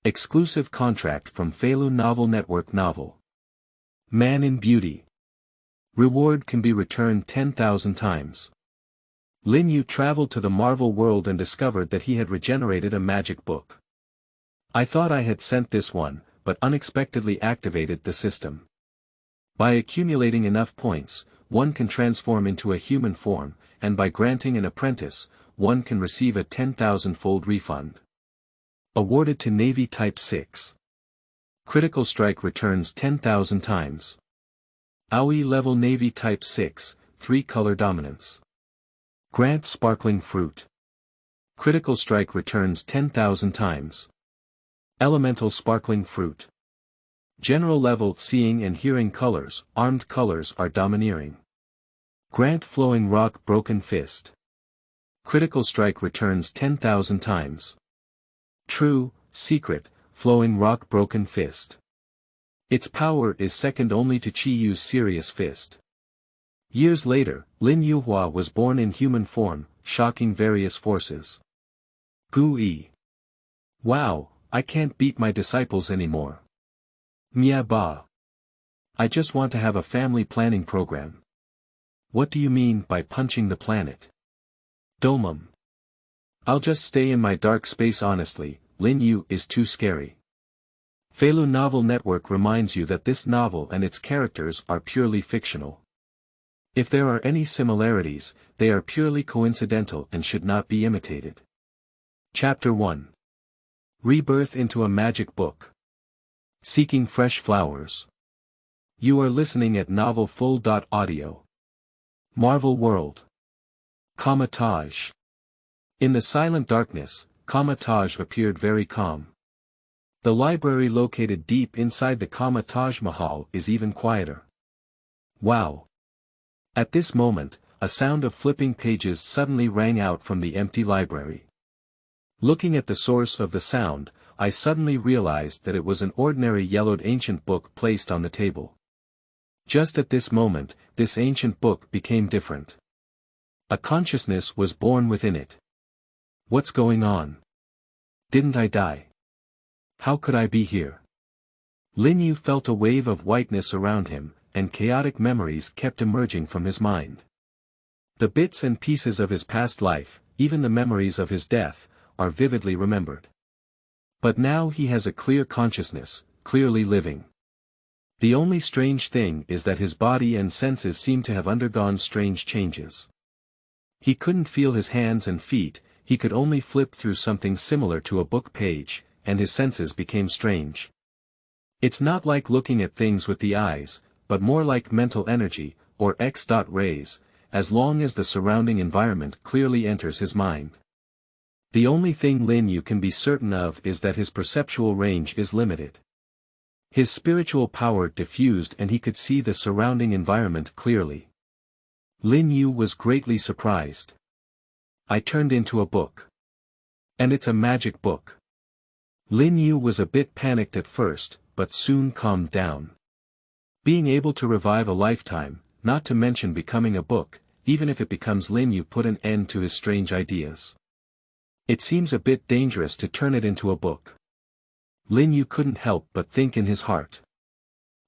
Exclusive contract from Feilu Novel Network Novel. Man in Beauty. Reward can be returned 10,000 times. Lin Yu traveled to the Marvel world and discovered that he had regenerated a magic book. I thought I had sent this one, but unexpectedly activated the system. By accumulating enough points, one can transform into a human form, and by granting an apprentice, one can receive a 10,000-fold refund. Awarded to Navy Type 6. Critical strike returns 10,000 times. AoE level Navy Type 6, 3-color dominance. Grant sparkling fruit. Critical strike returns 10,000 times. Elemental sparkling fruit. General level seeing and hearing colors, armed colors are domineering. Grant flowing rock broken fist. Critical strike returns 10,000 times. True, secret, flowing rock broken fist. Its power is second only to Chi Yu's serious fist. Years later, Lin Yu was born in human form, shocking various forces. Gui. Wow, I can't beat my disciples anymore. Nya ba. I just want to have a family planning program. What do you mean by punching the planet? Domum. I'll just stay in my dark space honestly, Lin Yu is too scary. Feilu Novel Network reminds you that this novel and its characters are purely fictional. If there are any similarities, they are purely coincidental and should not be imitated. Chapter 1. Rebirth into a magic book. Seeking fresh flowers. You are listening at novelfull.audio. Marvel World. Kamatage. In the silent darkness, Kamatage appeared very calm. The library located deep inside the Kamatage Mahal is even quieter. Wow. At this moment, a sound of flipping pages suddenly rang out from the empty library. Looking at the source of the sound, I suddenly realized that it was an ordinary yellowed ancient book placed on the table. Just at this moment, this ancient book became different. A consciousness was born within it. What's going on? Didn't I die? How could I be here? Lin Yu felt a wave of whiteness around him, and chaotic memories kept emerging from his mind. The bits and pieces of his past life, even the memories of his death, are vividly remembered. But now he has a clear consciousness, clearly living. The only strange thing is that his body and senses seem to have undergone strange changes. He couldn't feel his hands and feet, he could only flip through something similar to a book page, and his senses became strange. It's not like looking at things with the eyes, but more like mental energy, or X-rays, as long as the surrounding environment clearly enters his mind. The only thing Lin Yu can be certain of is that his perceptual range is limited. His spiritual power diffused and he could see the surrounding environment clearly. Lin Yu was greatly surprised. I turned into a book. And it's a magic book. Lin Yu was a bit panicked at first, but soon calmed down. Being able to revive a lifetime, not to mention becoming a book, even if it becomes Lin Yu, put an end to his strange ideas. It seems a bit dangerous to turn it into a book. Lin Yu couldn't help but think in his heart.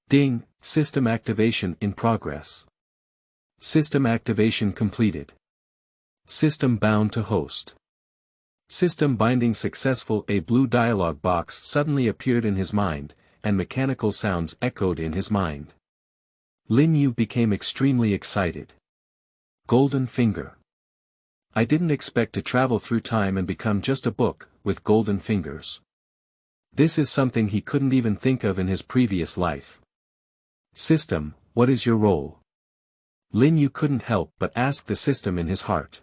Ding, system activation in progress. System activation completed. System bound to host. System binding successful. A blue dialog box suddenly appeared in his mind, and mechanical sounds echoed in his mind. Lin Yu became extremely excited. Golden finger. I didn't expect to travel through time and become just a book, with golden fingers. This is something he couldn't even think of in his previous life. System, what is your role? Lin Yu couldn't help but ask the system in his heart.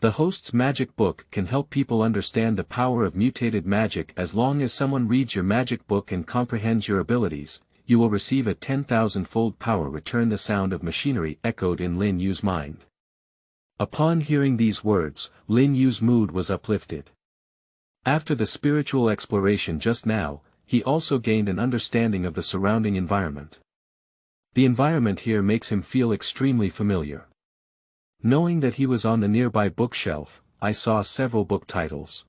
The host's magic book can help people understand the power of mutated magic. As long as someone reads your magic book and comprehends your abilities, you will receive a 10,000-fold power return. The sound of machinery echoed in Lin Yu's mind. Upon hearing these words, Lin Yu's mood was uplifted. After the spiritual exploration just now, he also gained an understanding of the surrounding environment. The environment here makes him feel extremely familiar. Knowing that he was on the nearby bookshelf, I saw several book titles.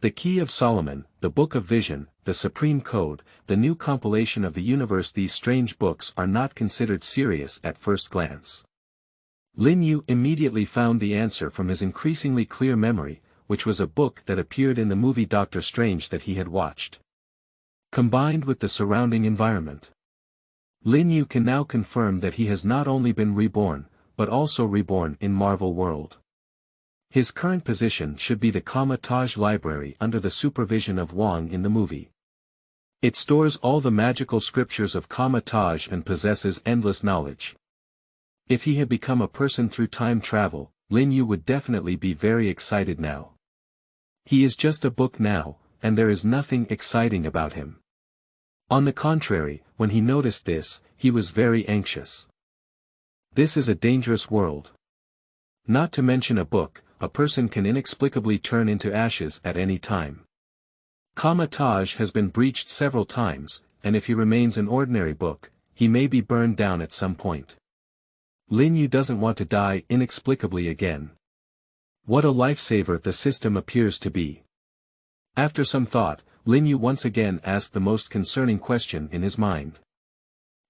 The Key of Solomon, the Book of Vision, the Supreme Code, the new compilation of the universe. These strange books are not considered serious at first glance. Lin Yu immediately found the answer from his increasingly clear memory, which was a book that appeared in the movie Doctor Strange that he had watched. Combined with the surrounding environment, Lin Yu can now confirm that he has not only been reborn, but also reborn in Marvel World. His current position should be the Kamar-Taj Library under the supervision of Wang in the movie. It stores all the magical scriptures of Kamar-Taj and possesses endless knowledge. If he had become a person through time travel, Lin Yu would definitely be very excited now. He is just a book now, and there is nothing exciting about him. On the contrary, when he noticed this, he was very anxious. This is a dangerous world. Not to mention a book, a person can inexplicably turn into ashes at any time. Kamar-Taj has been breached several times, and if he remains an ordinary book, he may be burned down at some point. Lin Yu doesn't want to die inexplicably again. What a lifesaver the system appears to be. After some thought, Lin Yu once again asked the most concerning question in his mind.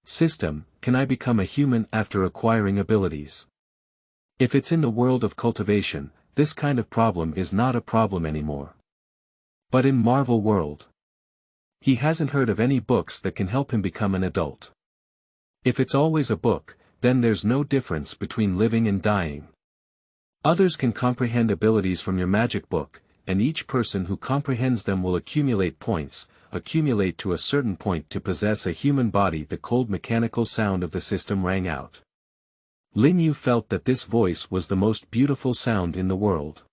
System, can I become a human after acquiring abilities? If it's in the world of cultivation, this kind of problem is not a problem anymore. But in Marvel World, he hasn't heard of any books that can help him become an adult. If it's always a book, then there's no difference between living and dying. Others can comprehend abilities from your magic book, and each person who comprehends them will accumulate points, accumulate to a certain point to possess a human body. The cold mechanical sound of the system rang out. Lin Yu felt that this voice was the most beautiful sound in the world.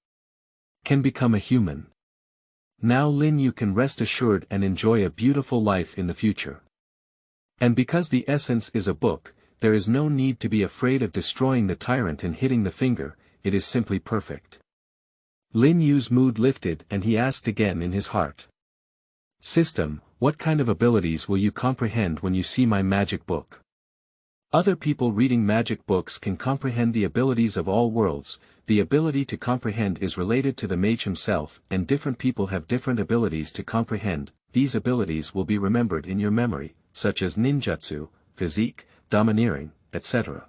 Can become a human. Now Lin Yu can rest assured and enjoy a beautiful life in the future. And because the essence is a book, there is no need to be afraid of destroying the tyrant and hitting the finger, it is simply perfect. Lin Yu's mood lifted and he asked again in his heart. System, what kind of abilities will you comprehend when you see my magic book? Other people reading magic books can comprehend the abilities of all worlds. The ability to comprehend is related to the mage himself, and different people have different abilities to comprehend. These abilities will be remembered in your memory, such as ninjutsu, physique, domineering, etc.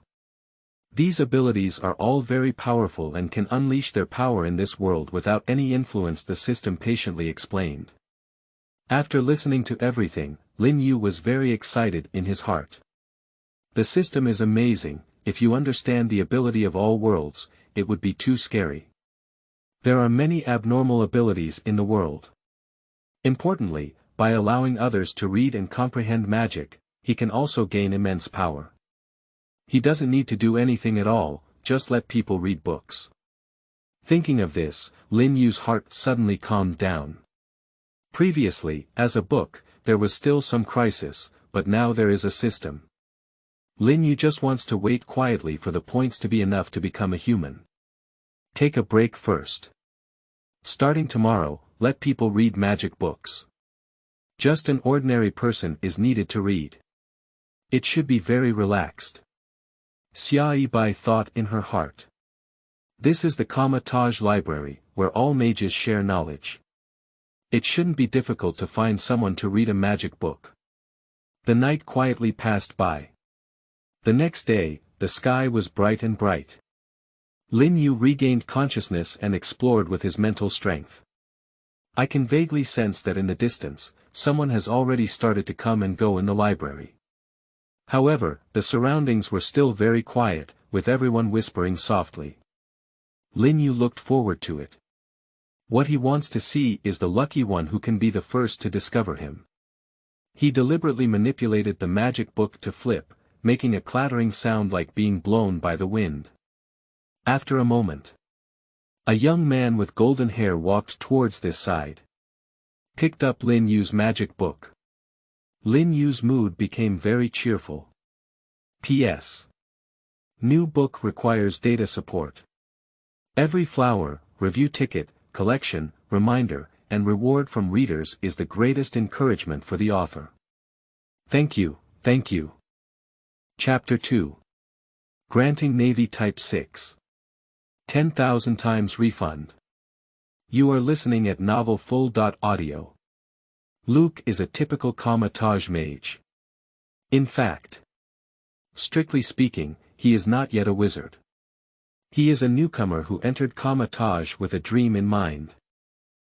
These abilities are all very powerful and can unleash their power in this world without any influence, the system patiently explained. After listening to everything, Lin Yu was very excited in his heart. The system is amazing. If you understand the ability of all worlds, it would be too scary. There are many abnormal abilities in the world. Importantly, by allowing others to read and comprehend magic, he can also gain immense power. He doesn't need to do anything at all, just let people read books. Thinking of this, Lin Yu's heart suddenly calmed down. Previously, as a book, there was still some crisis, but now there is a system. Lin Yu just wants to wait quietly for the points to be enough to become a human. Take a break first. Starting tomorrow, let people read magic books. Just an ordinary person is needed to read. It should be very relaxed. Xia Yibai thought in her heart. This is the Kamar-Taj Library, where all mages share knowledge. It shouldn't be difficult to find someone to read a magic book. The night quietly passed by. The next day, the sky was bright and bright. Lin Yu regained consciousness and explored with his mental strength. I can vaguely sense that in the distance, someone has already started to come and go in the library. However, the surroundings were still very quiet, with everyone whispering softly. Lin Yu looked forward to it. What he wants to see is the lucky one who can be the first to discover him. He deliberately manipulated the magic book to flip, making a clattering sound like being blown by the wind. After a moment, a young man with golden hair walked towards this side. Picked up Lin Yu's magic book. Lin Yu's mood became very cheerful. P.S. New book requires data support. Every flower, review ticket, collection, reminder, and reward from readers is the greatest encouragement for the author. Thank you, thank you. Chapter 2. Granting Navy Type 6. 10,000 times refund. You are listening at Novel Full. Audio. Luke is a typical Casillas mage. In fact, strictly speaking, he is not yet a wizard. He is a newcomer who entered Casillas with a dream in mind.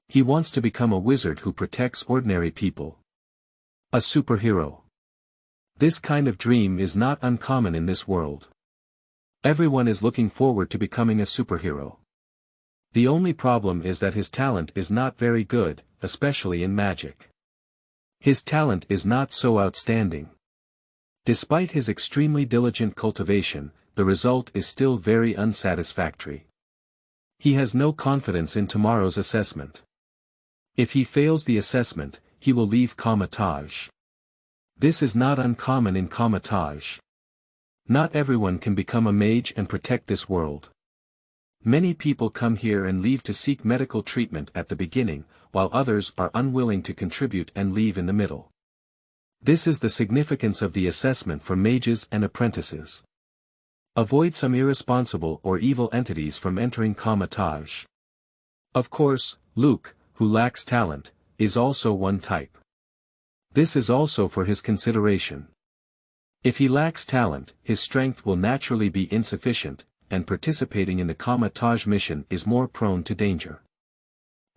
He wants to become a wizard who protects ordinary people. A superhero. This kind of dream is not uncommon in this world. Everyone is looking forward to becoming a superhero. The only problem is that his talent is not very good, especially in magic. His talent is not so outstanding. Despite his extremely diligent cultivation, the result is still very unsatisfactory. He has no confidence in tomorrow's assessment. If he fails the assessment, he will leave Casillas. This is not uncommon in Casillas. Not everyone can become a mage and protect this world. Many people come here and leave to seek medical treatment at the beginning, while others are unwilling to contribute and leave in the middle. This is the significance of the assessment for mages and apprentices. Avoid some irresponsible or evil entities from entering Casillas. Of course, Luke, who lacks talent, is also one type. This is also for his consideration. If he lacks talent, his strength will naturally be insufficient, and participating in the Casillas mission is more prone to danger.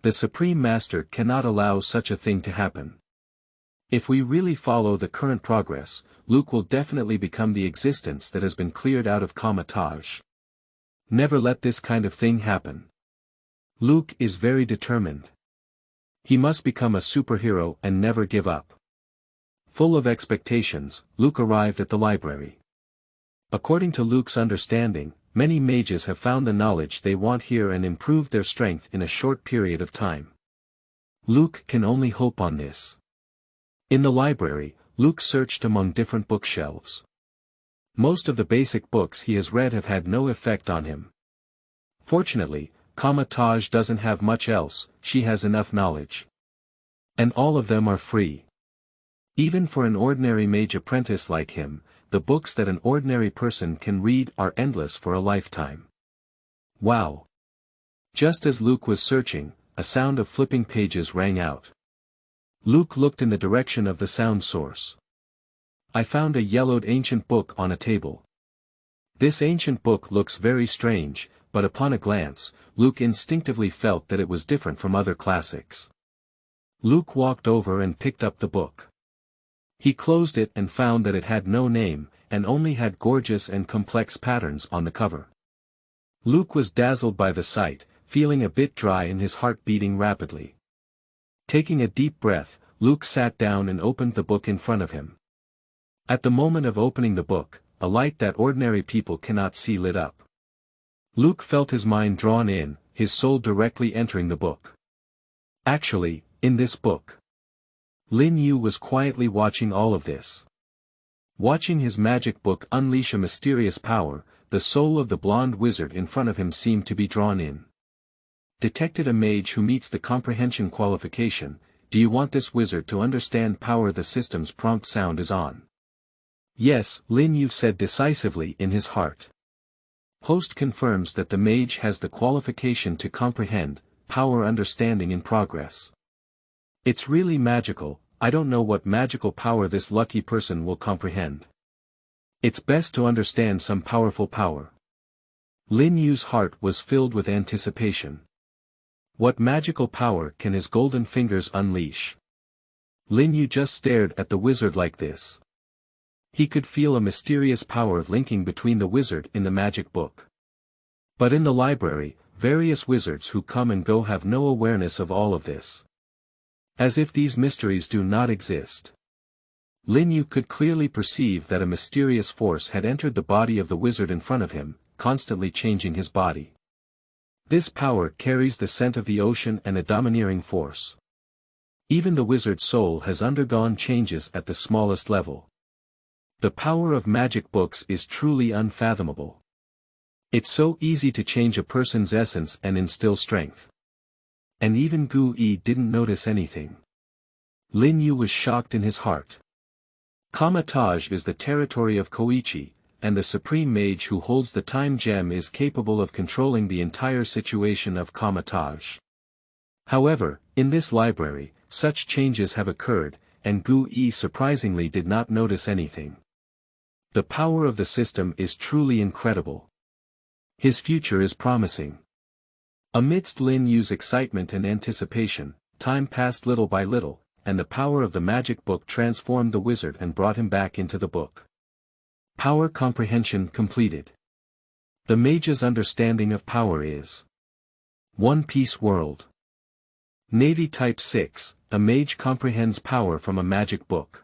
The Supreme Master cannot allow such a thing to happen. If we really follow the current progress, Luke will definitely become the existence that has been cleared out of Casillas. Never let this kind of thing happen. Luke is very determined. He must become a superhero and never give up. Full of expectations, Luke arrived at the library. According to Luke's understanding, many mages have found the knowledge they want here and improved their strength in a short period of time. Luke can only hope on this. In the library, Luke searched among different bookshelves. Most of the basic books he has read have had no effect on him. Fortunately, Casillas doesn't have much else, she has enough knowledge. And all of them are free. Even for an ordinary mage apprentice like him, the books that an ordinary person can read are endless for a lifetime. Wow! Just as Luke was searching, a sound of flipping pages rang out. Luke looked in the direction of the sound source. I found a yellowed ancient book on a table. This ancient book looks very strange, but upon a glance, Luke instinctively felt that it was different from other classics. Luke walked over and picked up the book. He closed it and found that it had no name, and only had gorgeous and complex patterns on the cover. Luke was dazzled by the sight, feeling a bit dry and his heart beating rapidly. Taking a deep breath, Luke sat down and opened the book in front of him. At the moment of opening the book, a light that ordinary people cannot see lit up. Luke felt his mind drawn in, his soul directly entering the book. Actually, in this book, Lin Yu was quietly watching all of this. Watching his magic book unleash a mysterious power, the soul of the blonde wizard in front of him seemed to be drawn in. Detected a mage who meets the comprehension qualification. Do you want this wizard to understand power? The system's prompt sound is on. Yes, Lin Yu said decisively in his heart. Host confirms that the mage has the qualification to comprehend, power understanding in progress. It's really magical. I don't know what magical power this lucky person will comprehend. It's best to understand some powerful power. Lin Yu's heart was filled with anticipation. What magical power can his golden fingers unleash? Lin Yu just stared at the wizard like this. He could feel a mysterious power linking between the wizard in the magic book. But in the library, various wizards who come and go have no awareness of all of this. As if these mysteries do not exist. Lin Yu could clearly perceive that a mysterious force had entered the body of the wizard in front of him, constantly changing his body. This power carries the scent of the ocean and a domineering force. Even the wizard's soul has undergone changes at the smallest level. The power of magic books is truly unfathomable. It's so easy to change a person's essence and instill strength. And even Gu Yi didn't notice anything. Lin Yu was shocked in his heart. Casillas is the territory of Koichi, and the supreme mage who holds the time gem is capable of controlling the entire situation of Casillas. However, in this library, such changes have occurred, and Gu Yi surprisingly did not notice anything. The power of the system is truly incredible. His future is promising. Amidst Lin Yu's excitement and anticipation, time passed little by little, and the power of the magic book transformed the wizard and brought him back into the book. Power comprehension completed. The mage's understanding of power is One Piece World. Navy Type 6, a mage comprehends power from a magic book.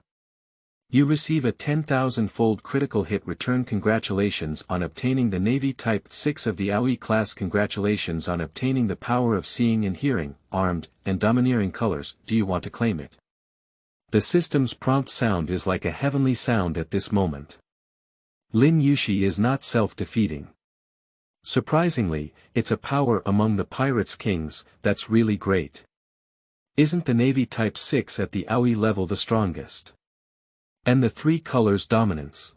You receive a 10,000-fold critical hit return. Congratulations on obtaining the Navy Type 6 of the Aoi class. Congratulations on obtaining the power of seeing and hearing, armed, and domineering colors. Do you want to claim it? The system's prompt sound is like a heavenly sound at this moment. Lin Yushi is not self-defeating. Surprisingly, it's a power among the pirates' kings. That's really great. Isn't the Navy Type 6 at the Aoi level the strongest? And the three colors dominance.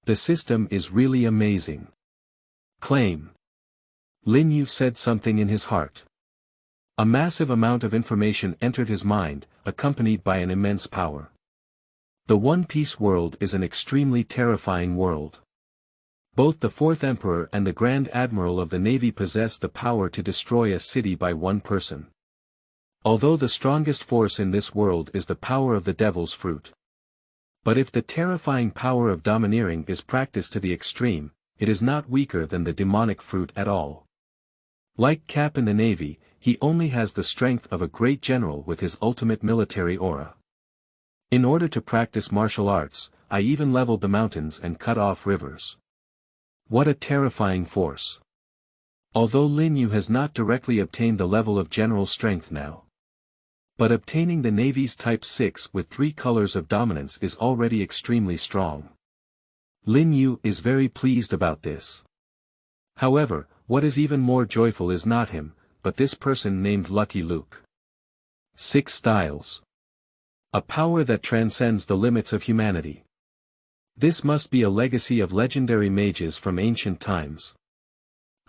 The system is really amazing. Claim. Lin Yu said something in his heart. A massive amount of information entered his mind, accompanied by an immense power. The One Piece world is an extremely terrifying world. Both the Fourth Emperor and the Grand Admiral of the Navy possess the power to destroy a city by one person. Although the strongest force in this world is the power of the Devil's Fruit. But if the terrifying power of domineering is practiced to the extreme, it is not weaker than the demonic fruit at all. Like Cap in the Navy, he only has the strength of a great general with his ultimate military aura. In order to practice martial arts, I even leveled the mountains and cut off rivers. What a terrifying force. Although Lin Yu has not directly obtained the level of general strength now. But obtaining the Navy's Type 6 with three colors of dominance is already extremely strong. Lin Yu is very pleased about this. However, what is even more joyful is not him, but this person named Lucky Luke. 6 styles. A power that transcends the limits of humanity. This must be a legacy of legendary mages from ancient times.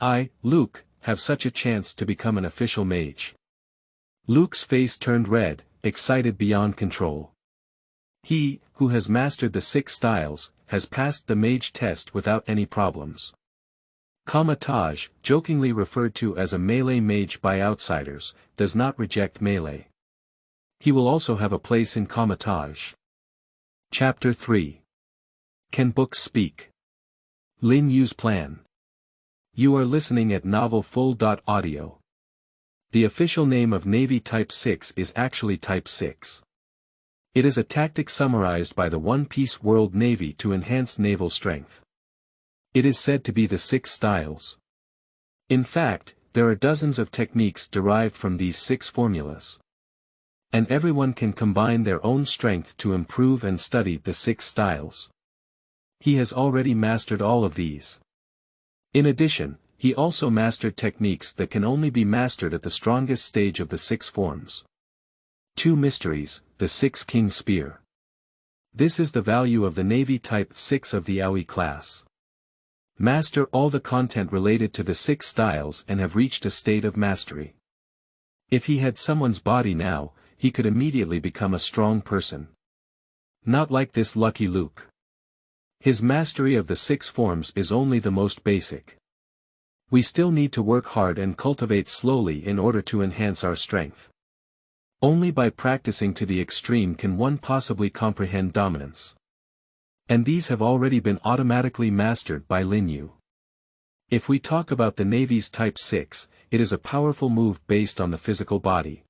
I, Luke, have such a chance to become an official mage. Luke's face turned red, excited beyond control. He, who has mastered the 6 styles, has passed the mage test without any problems. Kamatage, jokingly referred to as a melee mage by outsiders, does not reject melee. He will also have a place in Kamatage. Chapter 3. Can Books Speak? Lin Yu's Plan. You are listening at novelfull.audio. The official name of Navy Type 6 is actually Type 6. It is a tactic summarized by the One Piece World Navy to enhance naval strength. It is said to be the 6 styles. In fact, there are dozens of techniques derived from these 6 formulas. And everyone can combine their own strength to improve and study the 6 styles. He has already mastered all of these. In addition, he also mastered techniques that can only be mastered at the strongest stage of the 6 forms. 2 mysteries, the 6 King Spear. This is the value of the Navy Type 6 of the Aoi class. Master all the content related to the 6 styles and have reached a state of mastery. If he had someone's body now, he could immediately become a strong person. Not like this Lucky Luke. His mastery of the 6 forms is only the most basic. We still need to work hard and cultivate slowly in order to enhance our strength. Only by practicing to the extreme can one possibly comprehend dominance. And these have already been automatically mastered by Lin Yu. If we talk about the Navy's Type 6, it is a powerful move based on the physical body.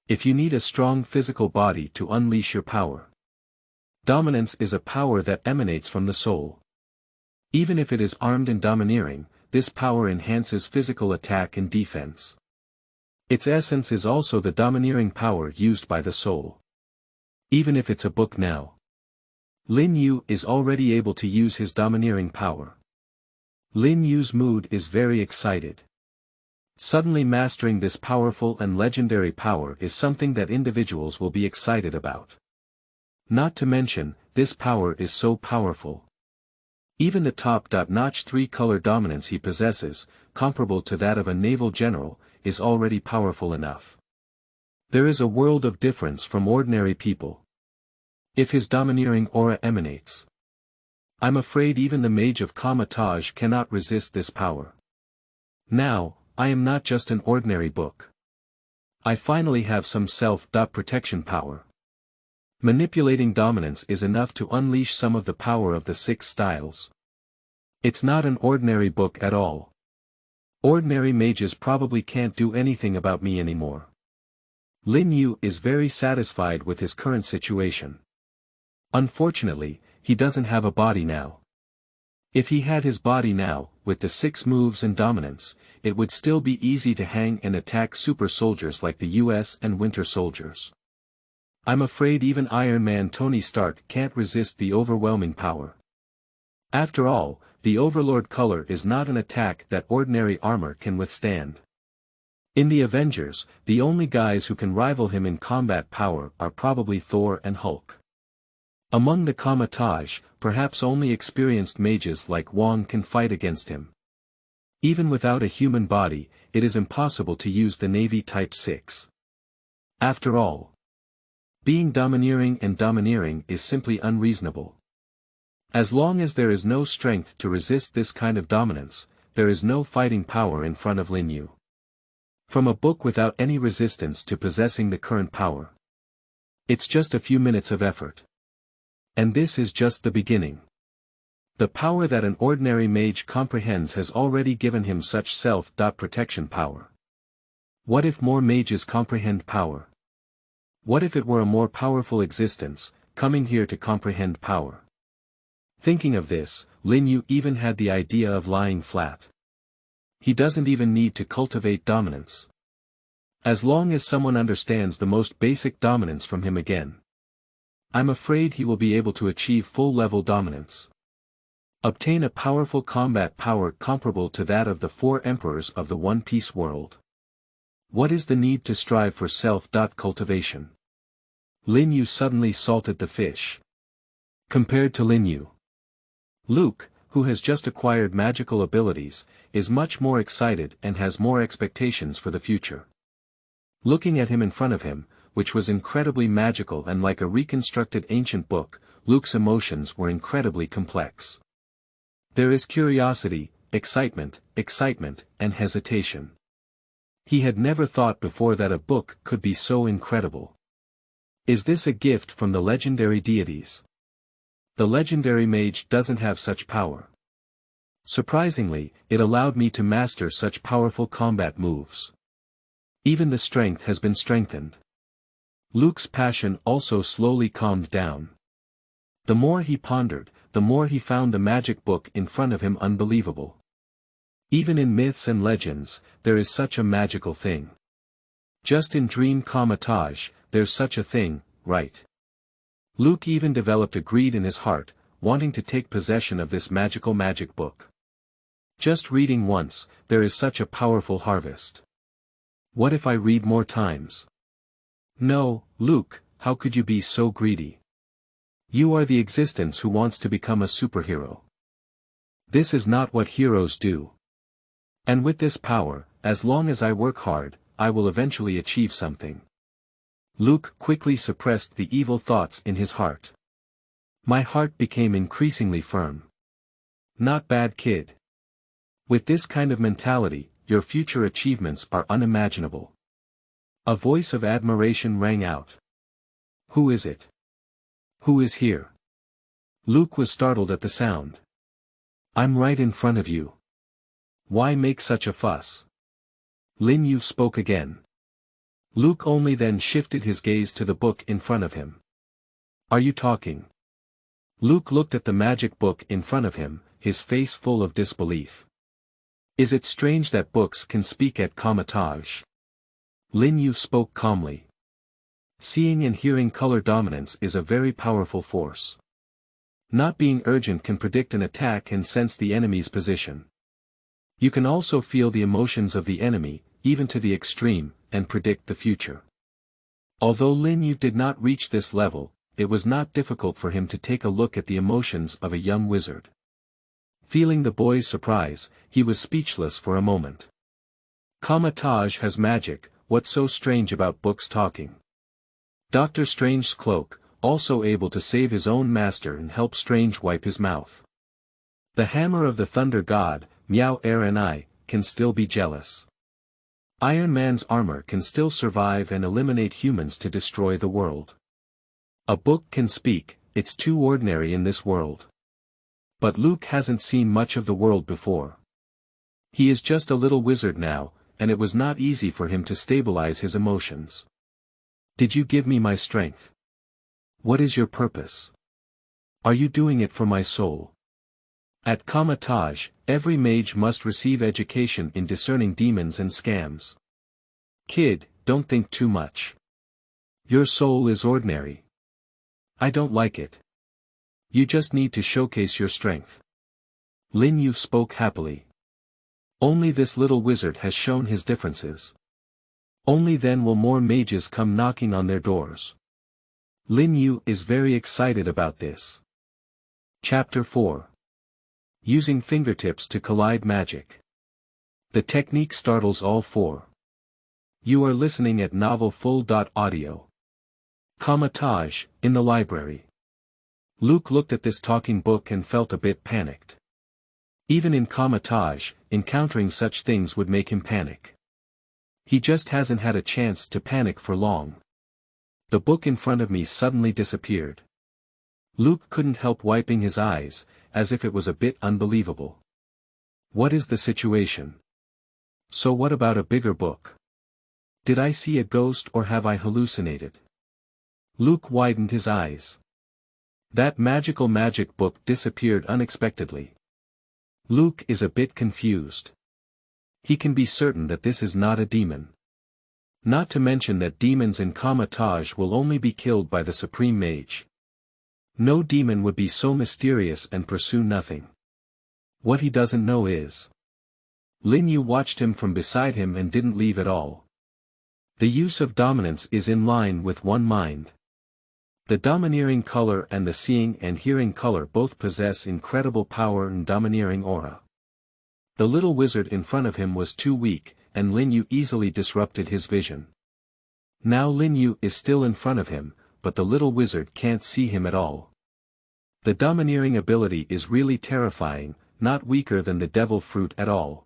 If you need a strong physical body to unleash your power. Dominance is a power that emanates from the soul. Even if it is armed and domineering, this power enhances physical attack and defense. Its essence is also the domineering power used by the soul. Even if it's a book now. Lin Yu is already able to use his domineering power. Lin Yu's mood is very excited. Suddenly mastering this powerful and legendary power is something that individuals will be excited about. Not to mention, this power is so powerful. Even the top-notch 3-color dominance he possesses, comparable to that of a naval general, is already powerful enough. There is a world of difference from ordinary people. If his domineering aura emanates, I'm afraid even the Mage of Casillas cannot resist this power. Now, I am not just an ordinary book. I finally have some self-protection power. Manipulating dominance is enough to unleash some of the power of the 6 styles. It's not an ordinary book at all. Ordinary mages probably can't do anything about me anymore. Lin Yu is very satisfied with his current situation. Unfortunately, he doesn't have a body now. If he had his body now, with the 6 moves and dominance, it would still be easy to hang and attack super soldiers like the US and Winter Soldiers. I'm afraid even Iron Man Tony Stark can't resist the overwhelming power. After all, the Overlord color is not an attack that ordinary armor can withstand. In the Avengers, the only guys who can rival him in combat power are probably Thor and Hulk. Among the Casillas, perhaps only experienced mages like Wong can fight against him. Even without a human body, it is impossible to use the Navy Type 6. After all, being domineering is simply unreasonable. As long as there is no strength to resist this kind of dominance, there is no fighting power in front of Lin Yu. From a book without any resistance to possessing the current power. It's just a few minutes of effort. And this is just the beginning. The power that an ordinary mage comprehends has already given him such self-protection power. What if more mages comprehend power? What if it were a more powerful existence, coming here to comprehend power? Thinking of this, Lin Yu even had the idea of lying flat. He doesn't even need to cultivate dominance. As long as someone understands the most basic dominance from him again, I'm afraid he will be able to achieve full-level dominance. Obtain a powerful combat power comparable to that of the 4 emperors of the One Piece world. What is the need to strive for self-cultivation? Lin Yu suddenly salted the fish. Compared to Lin Yu, Luke, who has just acquired magical abilities, is much more excited and has more expectations for the future. Looking at him in front of him, which was incredibly magical and like a reconstructed ancient book, Luke's emotions were incredibly complex. There is curiosity, excitement, and hesitation. He had never thought before that a book could be so incredible. Is this a gift from the legendary deities? The legendary mage doesn't have such power. Surprisingly, it allowed me to master such powerful combat moves. Even the strength has been strengthened. Luke's passion also slowly calmed down. The more he pondered, the more he found the magic book in front of him unbelievable. Even in myths and legends, there is such a magical thing. Just in Dream Casillas, there's such a thing, right? Luke even developed a greed in his heart, wanting to take possession of this magic book. Just reading once, there is such a powerful harvest. What if I read more times? No, Luke, how could you be so greedy? You are the existence who wants to become a superhero. This is not what heroes do. And with this power, as long as I work hard, I will eventually achieve something. Luke quickly suppressed the evil thoughts in his heart. My heart became increasingly firm. Not bad, kid. With this kind of mentality, your future achievements are unimaginable. A voice of admiration rang out. Who is it? Who is here? Luke was startled at the sound. I'm right in front of you. Why make such a fuss? Lin Yu spoke again. Luke only then shifted his gaze to the book in front of him. Are you talking? Luke looked at the magic book in front of him, his face full of disbelief. Is it strange that books can speak at Casillas? Lin Yu spoke calmly. Seeing and hearing color dominance is a very powerful force. Not being urgent can predict an attack and sense the enemy's position. You can also feel the emotions of the enemy, even to the extreme, and predict the future. Although Lin Yu did not reach this level, it was not difficult for him to take a look at the emotions of a young wizard. Feeling the boy's surprise, he was speechless for a moment. Kamatage has magic, what's so strange about books talking? Doctor Strange's cloak, also able to save his own master and help Strange wipe his mouth. The hammer of the thunder god, Meow Air and I, can still be jealous. Iron Man's armor can still survive and eliminate humans to destroy the world. A book can speak, it's too ordinary in this world. But Luke hasn't seen much of the world before. He is just a little wizard now, and it was not easy for him to stabilize his emotions. Did you give me my strength? What is your purpose? Are you doing it for my soul? At Kamatage, every mage must receive education in discerning demons and scams. Kid, don't think too much. Your soul is ordinary. I don't like it. You just need to showcase your strength. Lin Yu spoke happily. Only this little wizard has shown his differences. Only then will more mages come knocking on their doors. Lin Yu is very excited about this. Chapter 4. Using fingertips to collide magic. The technique startles all four. You are listening at novelfull.audio. Kamatage, in the library. Luke looked at this talking book and felt a bit panicked. Even in Kamatage, encountering such things would make him panic. He just hasn't had a chance to panic for long. The book in front of me suddenly disappeared. Luke couldn't help wiping his eyes, as if it was a bit unbelievable. What is the situation? So what about a bigger book? Did I see a ghost or have I hallucinated? Luke widened his eyes. That magical magic book disappeared unexpectedly. Luke is a bit confused. He can be certain that this is not a demon. Not to mention that demons in Kamatage will only be killed by the Supreme Mage. No demon would be so mysterious and pursue nothing. What he doesn't know is. Lin Yu watched him from beside him and didn't leave at all. The use of dominance is in line with one mind. The domineering color and the seeing and hearing color both possess incredible power and domineering aura. The little wizard in front of him was too weak, and Lin Yu easily disrupted his vision. Now Lin Yu is still in front of him, but the little wizard can't see him at all. The domineering ability is really terrifying, not weaker than the devil fruit at all.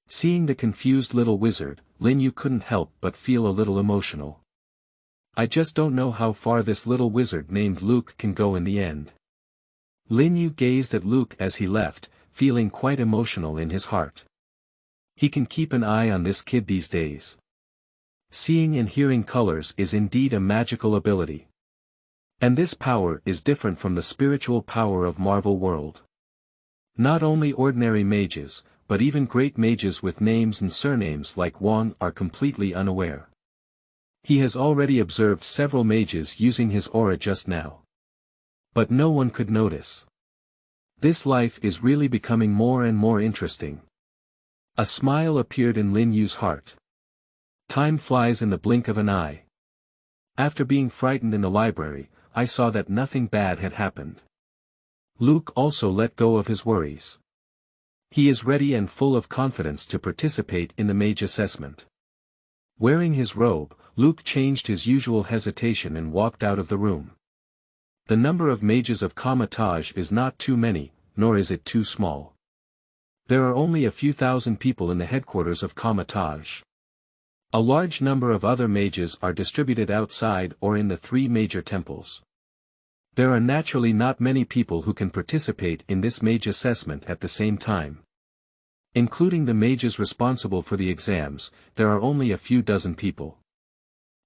Seeing the confused little wizard, Lin Yu couldn't help but feel a little emotional. I just don't know how far this little wizard named Luke can go in the end. Lin Yu gazed at Luke as he left, feeling quite emotional in his heart. He can keep an eye on this kid these days. Seeing and hearing colors is indeed a magical ability. And this power is different from the spiritual power of Marvel World. Not only ordinary mages, but even great mages with names and surnames like Wong are completely unaware. He has already observed several mages using his aura just now. But no one could notice. This life is really becoming more and more interesting. A smile appeared in Lin Yu's heart. Time flies in the blink of an eye. After being frightened in the library, I saw that nothing bad had happened. Luke also let go of his worries. He is ready and full of confidence to participate in the mage assessment. Wearing his robe, Luke changed his usual hesitation and walked out of the room. The number of mages of Kamatage is not too many, nor is it too small. There are only a few thousand people in the headquarters of Kamatage. A large number of other mages are distributed outside or in the three major temples. There are naturally not many people who can participate in this mage assessment at the same time. Including the mages responsible for the exams, there are only a few dozen people.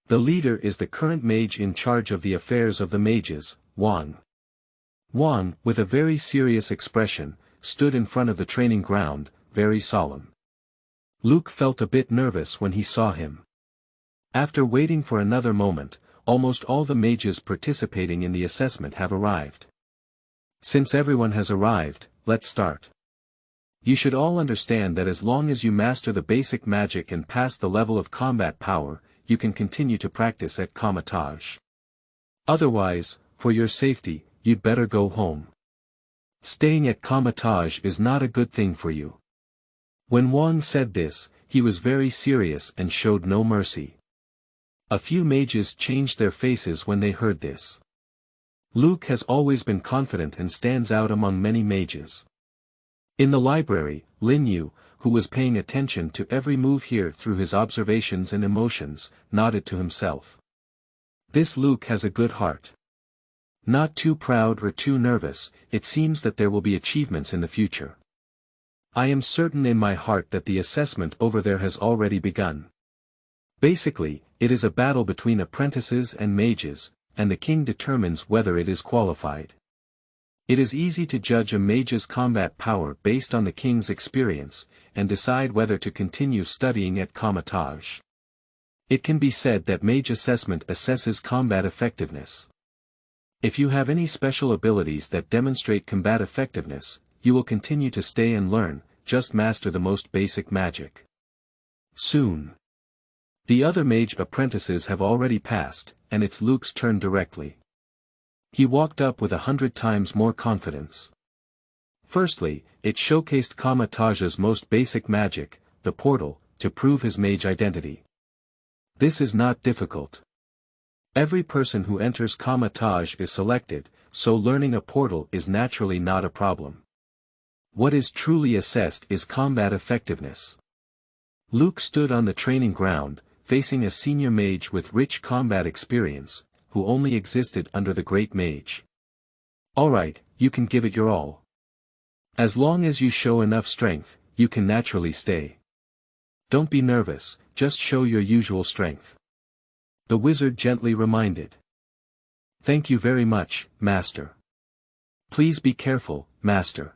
The leader is the current mage in charge of the affairs of the mages, Wang. Wang, with a very serious expression, stood in front of the training ground, very solemn. Luke felt a bit nervous when he saw him. After waiting for another moment, almost all the mages participating in the assessment have arrived. Since everyone has arrived, let's start. You should all understand that as long as you master the basic magic and pass the level of combat power, you can continue to practice at Kamatage. Otherwise, for your safety, you'd better go home. Staying at Kamatage is not a good thing for you. When Wang said this, He was very serious and showed no mercy. A few mages changed their faces when they heard this. Luke has always been confident and stands out among many mages. In the library, Lin Yu, who was paying attention to every move here through his observations and emotions, nodded to himself. This Luke has a good heart. Not too proud or too nervous, it seems that there will be achievements in the future. I am certain in my heart that the assessment over there has already begun. Basically, it is a battle between apprentices and mages, and the king determines whether it is qualified. It is easy to judge a mage's combat power based on the king's experience, and decide whether to continue studying at Casillas. It can be said that mage assessment assesses combat effectiveness. If you have any special abilities that demonstrate combat effectiveness, you will continue to stay and learn, just master the most basic magic. Soon. The other mage apprentices have already passed, and it's Luke's turn directly. He walked up with 100 times more confidence. Firstly, it showcased Casillas' most basic magic, the portal, to prove his mage identity. This is not difficult. Every person who enters Casillas is selected, so learning a portal is naturally not a problem. What is truly assessed is combat effectiveness. Luke stood on the training ground, facing a senior mage with rich combat experience, who only existed under the Great Mage. Alright, you can give it your all. As long as you show enough strength, you can naturally stay. Don't be nervous, just show your usual strength. The wizard gently reminded. Thank you very much, Master. Please be careful, Master.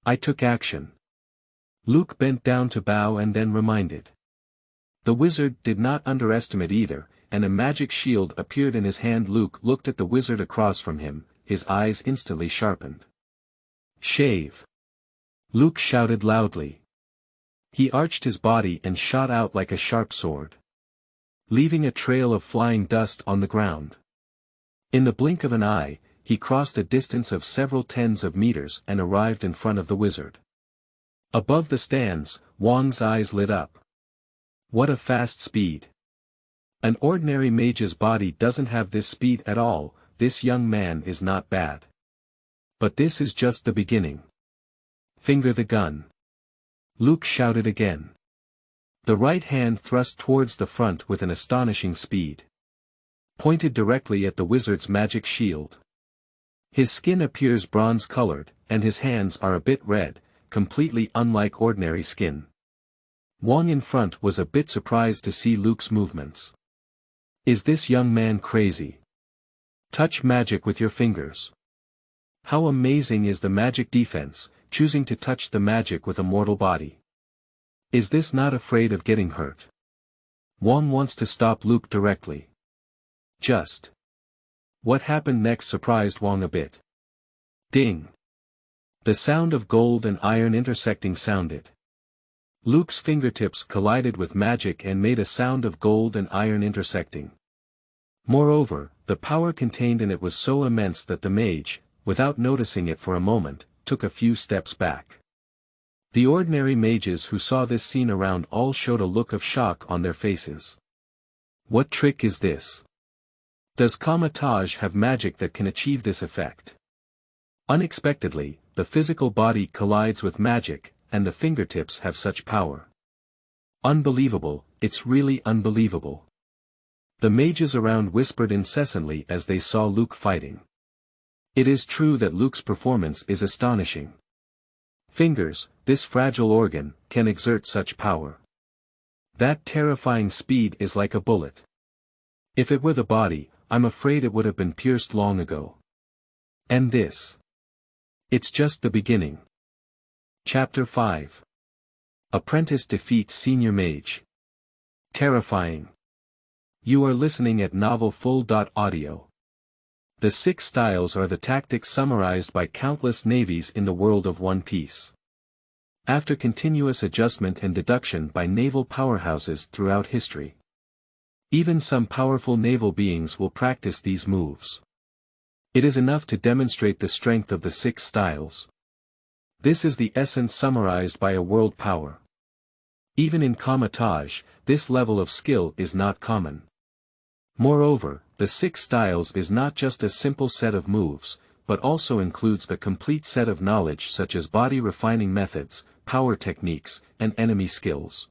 I took action. Luke bent down to bow and then reminded. The wizard did not underestimate either, and a magic shield appeared in his hand. Luke looked at the wizard across from him, his eyes instantly sharpened. Shave! Luke shouted loudly. He arched his body and shot out like a sharp sword, leaving a trail of flying dust on the ground. In the blink of an eye, he crossed a distance of several tens of meters and arrived in front of the wizard. Above the stands, Wang's eyes lit up. What a fast speed! An ordinary mage's body doesn't have this speed at all. This young man is not bad. But this is just the beginning. Finger the gun! Luke shouted again. The right hand thrust towards the front with an astonishing speed. Pointed directly at the wizard's magic shield. His skin appears bronze-colored, and his hands are a bit red, completely unlike ordinary skin. Wang in front was a bit surprised to see Luke's movements. Is this young man crazy? Touch magic with your fingers. How amazing is the magic defense, choosing to touch the magic with a mortal body. Is this not afraid of getting hurt? Wang wants to stop Luke directly. Just. What happened next surprised Wang a bit. Ding! The sound of gold and iron intersecting sounded. Luke's fingertips collided with magic and made a sound of gold and iron intersecting. Moreover, the power contained in it was so immense that the mage, without noticing it for a moment, took a few steps back. The ordinary mages who saw this scene around all showed a look of shock on their faces. What trick is this? Does Casillas have magic that can achieve this effect? Unexpectedly, the physical body collides with magic, and the fingertips have such power. Unbelievable, it's really unbelievable. The mages around whispered incessantly as they saw Luke fighting. It is true that Luke's performance is astonishing. Fingers, this fragile organ, can exert such power. That terrifying speed is like a bullet. If it were the body, I'm afraid it would have been pierced long ago. And this. It's just the beginning. Chapter 5. Apprentice defeats Senior Mage. Terrifying. You are listening at novelfull.audio. The 6 styles are the tactics summarized by countless navies in the world of One Piece. After continuous adjustment and deduction by naval powerhouses throughout history. Even some powerful naval beings will practice these moves. It is enough to demonstrate the strength of the 6 styles. This is the essence summarized by a world power. Even in Kamatage, this level of skill is not common. Moreover, the 6 styles is not just a simple set of moves, but also includes a complete set of knowledge such as body refining methods, power techniques, and enemy skills.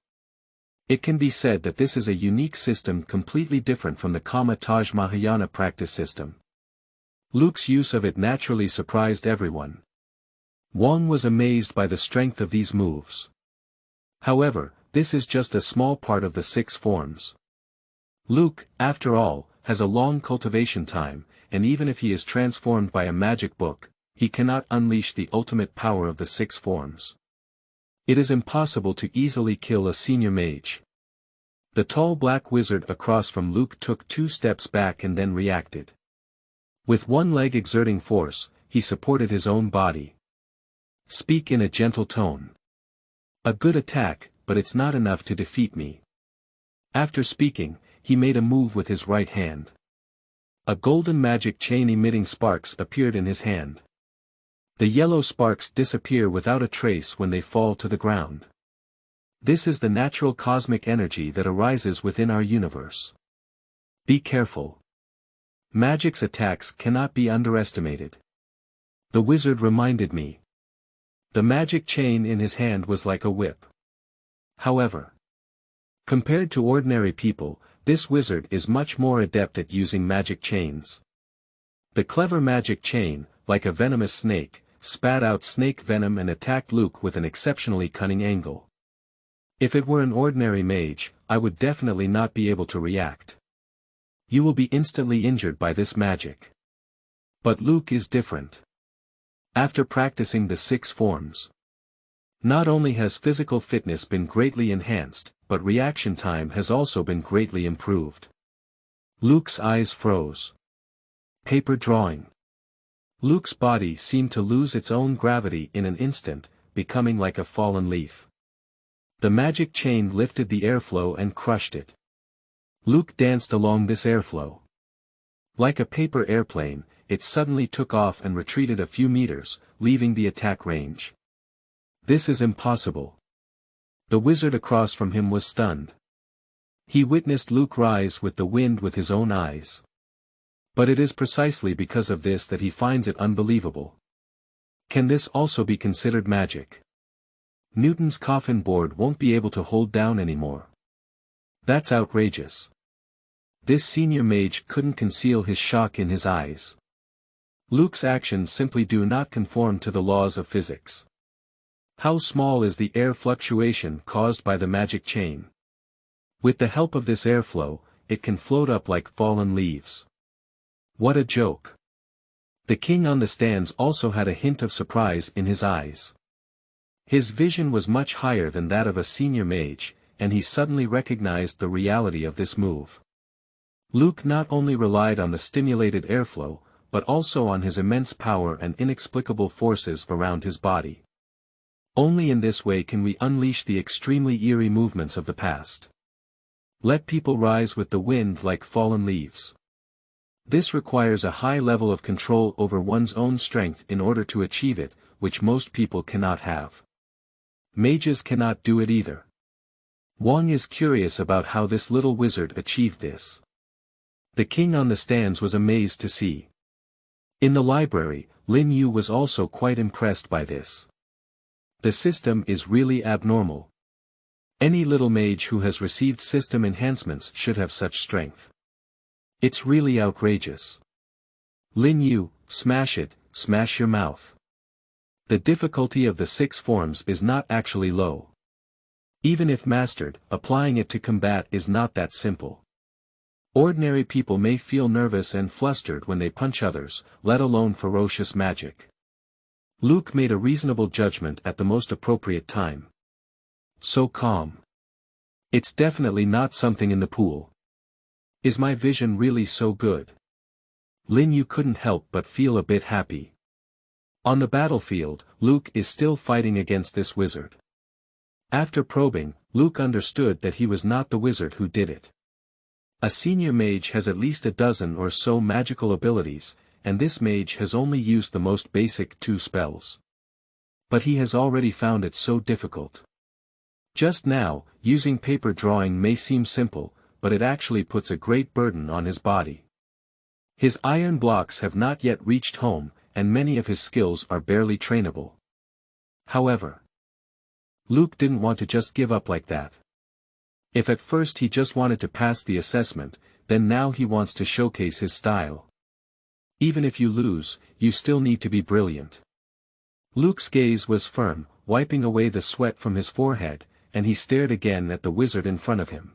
It can be said that this is a unique system completely different from the Kamatage Mahayana practice system. Luke's use of it naturally surprised everyone. Wang was amazed by the strength of these moves. However, this is just a small part of the 6 forms. Luke, after all, has a long cultivation time, and even if he is transformed by a magic book, he cannot unleash the ultimate power of the 6 forms. It is impossible to easily kill a senior mage. The tall black wizard across from Luke took 2 steps back and then reacted. With one leg exerting force, he supported his own body. Speak in a gentle tone. A good attack, but it's not enough to defeat me. After speaking, he made a move with his right hand. A golden magic chain emitting sparks appeared in his hand. The yellow sparks disappear without a trace when they fall to the ground. This is the natural cosmic energy that arises within our universe. Be careful. Magic's attacks cannot be underestimated. The wizard reminded me. The magic chain in his hand was like a whip. However, compared to ordinary people, this wizard is much more adept at using magic chains. The clever magic chain, like a venomous snake, spat out snake venom and attacked Luke with an exceptionally cunning angle. If it were an ordinary mage, I would definitely not be able to react. You will be instantly injured by this magic. But Luke is different. After practicing the 6 forms, not only has physical fitness been greatly enhanced, but reaction time has also been greatly improved. Luke's eyes froze. Paper drawing. Luke's body seemed to lose its own gravity in an instant, becoming like a fallen leaf. The magic chain lifted the airflow and crushed it. Luke danced along this airflow. Like a paper airplane, it suddenly took off and retreated a few meters, leaving the attack range. This is impossible. The wizard across from him was stunned. He witnessed Luke rise with the wind with his own eyes. But it is precisely because of this that he finds it unbelievable. Can this also be considered magic? Newton's coffin board won't be able to hold down anymore. That's outrageous. This senior mage couldn't conceal his shock in his eyes. Luke's actions simply do not conform to the laws of physics. How small is the air fluctuation caused by the magic chain? With the help of this airflow, it can float up like fallen leaves. What a joke. The king on the stands also had a hint of surprise in his eyes. His vision was much higher than that of a senior mage, and he suddenly recognized the reality of this move. Luke not only relied on the stimulated airflow, but also on his immense power and inexplicable forces around his body. Only in this way can we unleash the extremely eerie movements of the past. Let people rise with the wind like fallen leaves. This requires a high level of control over one's own strength in order to achieve it, which most people cannot have. Mages cannot do it either. Wang is curious about how this little wizard achieved this. The king on the stands was amazed to see. In the library, Lin Yu was also quite impressed by this. The system is really abnormal. Any little mage who has received system enhancements should have such strength. It's really outrageous. Lin Yu, smash it, smash your mouth. The difficulty of the 6 forms is not actually low. Even if mastered, applying it to combat is not that simple. Ordinary people may feel nervous and flustered when they punch others, let alone ferocious magic. Luke made a reasonable judgment at the most appropriate time. So calm. It's definitely not something in the pool. Is my vision really so good? Lin Yu couldn't help but feel a bit happy. On the battlefield, Luke is still fighting against this wizard. After probing, Luke understood that he was not the wizard who did it. A senior mage has at least a dozen or so magical abilities, and this mage has only used the most basic 2 spells. But he has already found it so difficult. Just now, using paper drawing may seem simple, but it actually puts a great burden on his body. His iron blocks have not yet reached home, and many of his skills are barely trainable. However, Luke didn't want to just give up like that. If at first he just wanted to pass the assessment, then now he wants to showcase his style. Even if you lose, you still need to be brilliant. Luke's gaze was firm, wiping away the sweat from his forehead, and he stared again at the wizard in front of him.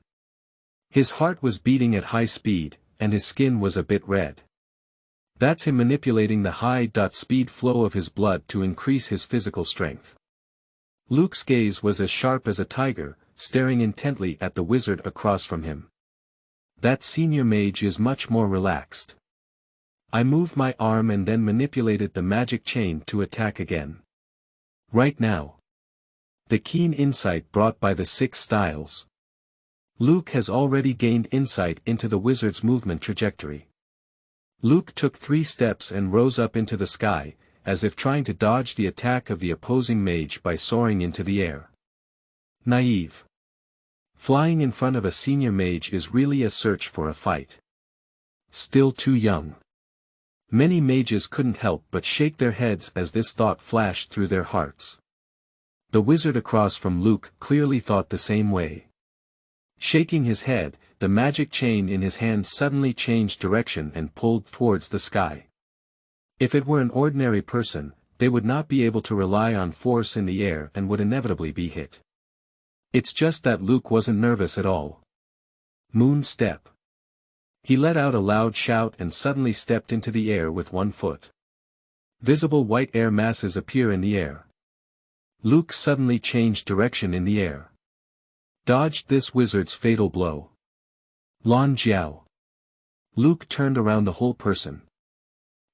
His heart was beating at high speed, and his skin was a bit red. That's him manipulating the high-speed flow of his blood to increase his physical strength. Luke's gaze was as sharp as a tiger, staring intently at the wizard across from him. That senior mage is much more relaxed. I moved my arm and then manipulated the magic chain to attack again. Right now. The keen insight brought by the 6 styles. Luke has already gained insight into the wizard's movement trajectory. Luke took 3 steps and rose up into the sky, as if trying to dodge the attack of the opposing mage by soaring into the air. Naive. Flying in front of a senior mage is really a search for a fight. Still too young. Many mages couldn't help but shake their heads as this thought flashed through their hearts. The wizard across from Luke clearly thought the same way. Shaking his head, the magic chain in his hand suddenly changed direction and pulled towards the sky. If it were an ordinary person, they would not be able to rely on force in the air and would inevitably be hit. It's just that Luke wasn't nervous at all. Moon step. He let out a loud shout and suddenly stepped into the air with 1 foot. Visible white air masses appear in the air. Luke suddenly changed direction in the air. Dodged this wizard's fatal blow. Lan Jiao. Luke turned around the whole person.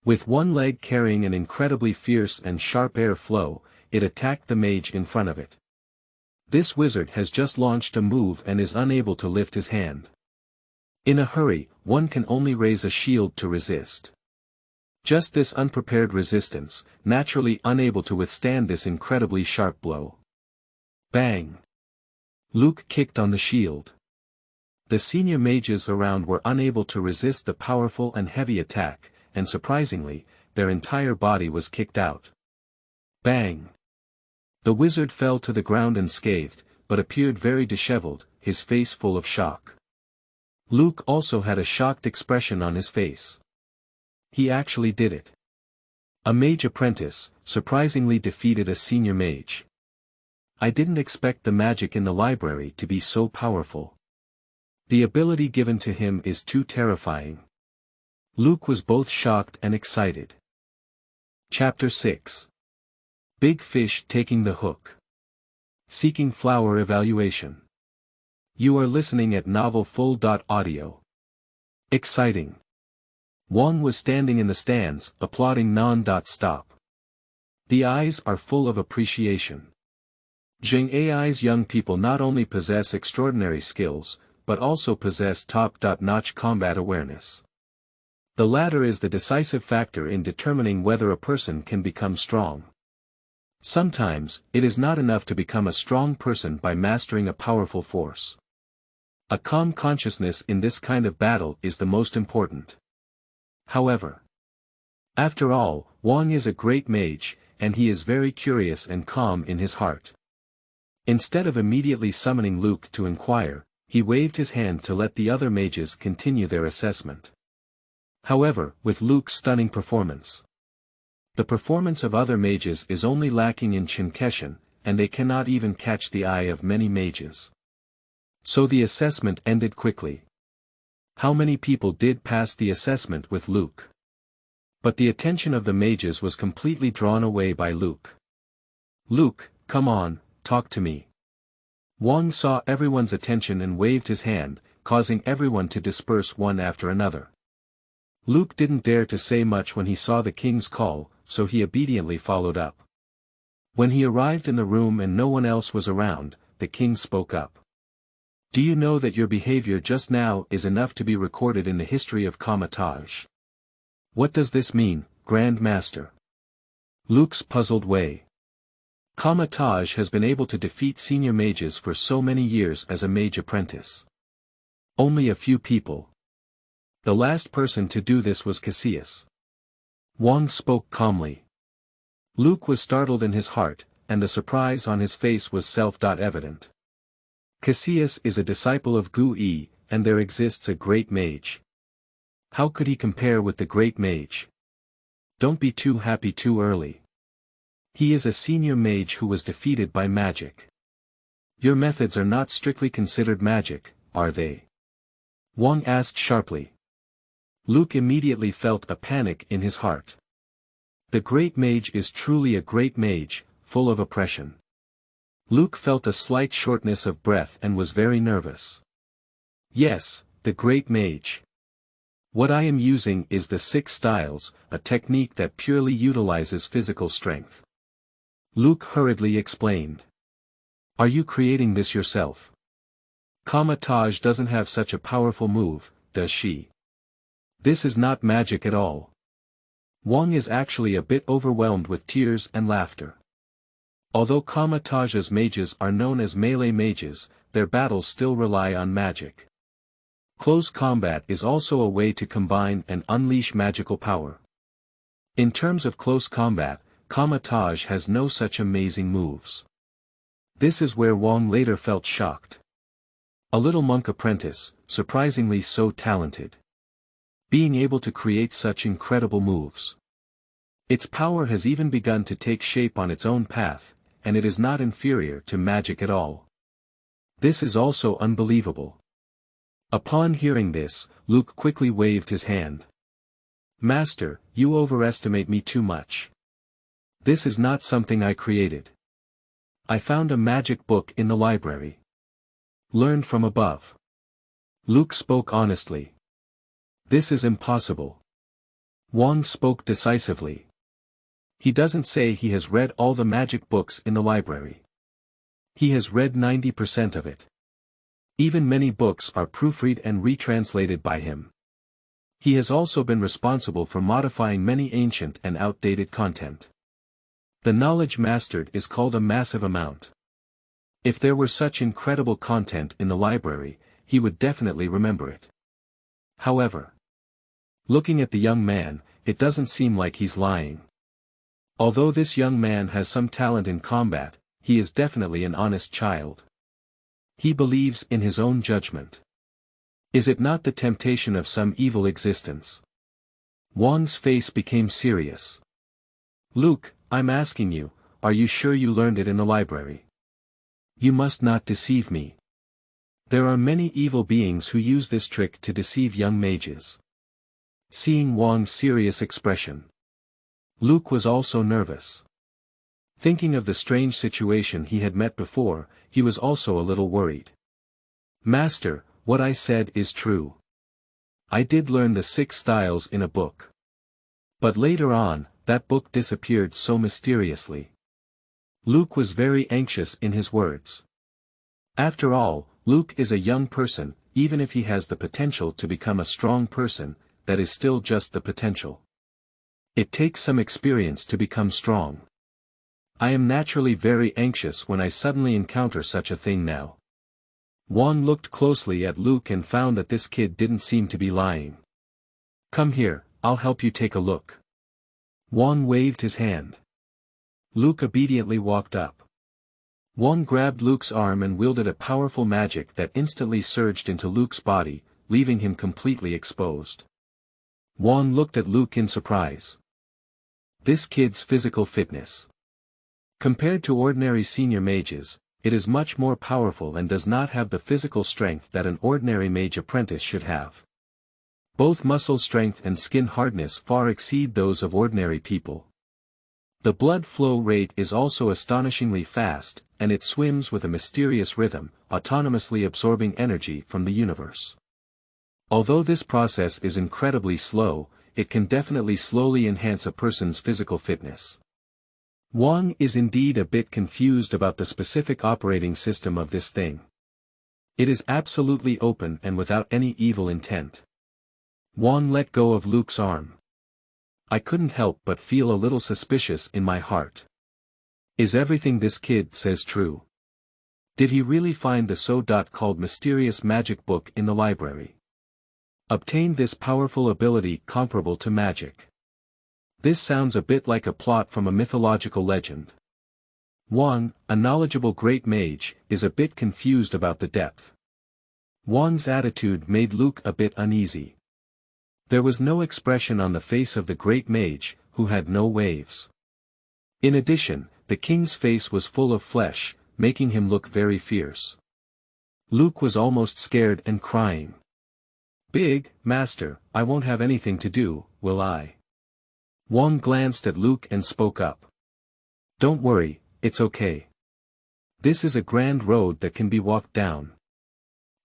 With one leg carrying an incredibly fierce and sharp air flow, it attacked the mage in front of it. This wizard has just launched a move and is unable to lift his hand. In a hurry, one can only raise a shield to resist. Just this unprepared resistance, naturally unable to withstand this incredibly sharp blow. Bang! Luke kicked on the shield. The senior mages around were unable to resist the powerful and heavy attack, and surprisingly, their entire body was kicked out. Bang! The wizard fell to the ground unscathed, but appeared very disheveled, his face full of shock. Luke also had a shocked expression on his face. He actually did it. A mage apprentice, surprisingly defeated a senior mage. I didn't expect the magic in the library to be so powerful. The ability given to him is too terrifying. Luke was both shocked and excited. Chapter 6. Big Fish Taking the Hook. Seeking Flower Evaluation. You are listening at novelfull.audio. Exciting. Wang was standing in the stands, applauding non-stop. The eyes are full of appreciation. Jing AI's young people not only possess extraordinary skills, but also possess top-notch combat awareness. The latter is the decisive factor in determining whether a person can become strong. Sometimes, it is not enough to become a strong person by mastering a powerful force. A calm consciousness in this kind of battle is the most important. However, after all, Wang is a great mage, and he is very curious and calm in his heart. Instead of immediately summoning Luke to inquire, he waved his hand to let the other mages continue their assessment. However, with Luke's stunning performance, the performance of other mages is only lacking in Chinkeshan, and they cannot even catch the eye of many mages. So the assessment ended quickly. How many people did pass the assessment with Luke? But the attention of the mages was completely drawn away by Luke. Luke, come on, talk to me. Wang saw everyone's attention and waved his hand, causing everyone to disperse one after another. Luke didn't dare to say much when he saw the king's call, so he obediently followed up. When he arrived in the room and no one else was around, the king spoke up. Do you know that your behavior just now is enough to be recorded in the history of Kamatage? What does this mean, Grand Master? Luke's puzzled way. Taj has been able to defeat senior mages for so many years as a mage apprentice. Only a few people. The last person to do this was Casillas. Wang spoke calmly. Luke was startled in his heart, and the surprise on his face was self-evident. Casillas is a disciple of Gu Yi, and there exists a Great Mage. How could he compare with the Great Mage? Don't be too happy too early. He is a senior mage who was defeated by magic. Your methods are not strictly considered magic, are they? Wang asked sharply. Luke immediately felt a panic in his heart. The Great Mage is truly a Great Mage, full of oppression. Luke felt a slight shortness of breath and was very nervous. Yes, the Great Mage. What I am using is the 6 styles, a technique that purely utilizes physical strength. Luke hurriedly explained. Are you creating this yourself? Taj doesn't have such a powerful move, does she? This is not magic at all. Wang is actually a bit overwhelmed with tears and laughter. Although Taj's mages are known as melee mages, their battles still rely on magic. Close combat is also a way to combine and unleash magical power. In terms of close combat, Taj has no such amazing moves. This is where Wang later felt shocked. A little monk apprentice, surprisingly so talented. Being able to create such incredible moves. Its power has even begun to take shape on its own path, and it is not inferior to magic at all. This is also unbelievable. Upon hearing this, Luke quickly waved his hand. Master, you overestimate me too much. This is not something I created. I found a magic book in the library. Learned from above. Luke spoke honestly. This is impossible. Wang spoke decisively. He doesn't say he has read all the magic books in the library. He has read 90% of it. Even many books are proofread and retranslated by him. He has also been responsible for modifying many ancient and outdated content. The knowledge mastered is called a massive amount. If there were such incredible content in the library, he would definitely remember it. However, looking at the young man, it doesn't seem like he's lying. Although this young man has some talent in combat, he is definitely an honest child. He believes in his own judgment. Is it not the temptation of some evil existence? Wang's face became serious. Luke, I'm asking you, are you sure you learned it in the library? You must not deceive me. There are many evil beings who use this trick to deceive young mages. Seeing Wang's serious expression, Luke was also nervous. Thinking of the strange situation he had met before, he was also a little worried. Master, what I said is true. I did learn the 6 styles in a book. But later on, that book disappeared so mysteriously. Luke was very anxious in his words. After all, Luke is a young person, even if he has the potential to become a strong person, that is still just the potential. It takes some experience to become strong. I am naturally very anxious when I suddenly encounter such a thing now. Wang looked closely at Luke and found that this kid didn't seem to be lying. Come here, I'll help you take a look. Wang waved his hand. Luke obediently walked up. Wang grabbed Luke's arm and wielded a powerful magic that instantly surged into Luke's body, leaving him completely exposed. Wang looked at Luke in surprise. This kid's physical fitness. Compared to ordinary senior mages, it is much more powerful and does not have the physical strength that an ordinary mage apprentice should have. Both muscle strength and skin hardness far exceed those of ordinary people. The blood flow rate is also astonishingly fast, and it swims with a mysterious rhythm, autonomously absorbing energy from the universe. Although this process is incredibly slow, it can definitely slowly enhance a person's physical fitness. Wang is indeed a bit confused about the specific operating system of this thing. It is absolutely open and without any evil intent. Wang let go of Luke's arm. I couldn't help but feel a little suspicious in my heart. Is everything this kid says true? Did he really find the so-called mysterious magic book in the library? Obtained this powerful ability comparable to magic? This sounds a bit like a plot from a mythological legend. Wang, a knowledgeable great mage, is a bit confused about the depth. Wang's attitude made Luke a bit uneasy. There was no expression on the face of the great mage, who had no waves. In addition, the king's face was full of flesh, making him look very fierce. Luke was almost scared and crying. "Big, master, I won't have anything to do, will I?" Wang glanced at Luke and spoke up. "Don't worry, it's okay. This is a grand road that can be walked down.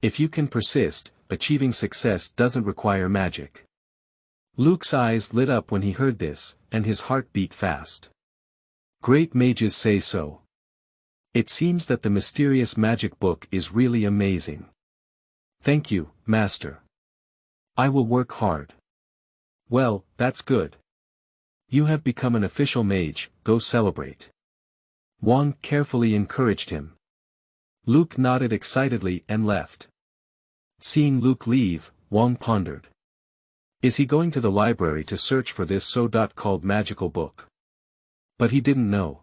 If you can persist, achieving success doesn't require magic." Luke's eyes lit up when he heard this, and his heart beat fast. Great mages say so. It seems that the mysterious magic book is really amazing. "Thank you, master. I will work hard." "Well, that's good. You have become an official mage, go celebrate." Wang carefully encouraged him. Luke nodded excitedly and left. Seeing Luke leave, Wang pondered. Is he going to the library to search for this so-called magical book? But he didn't know.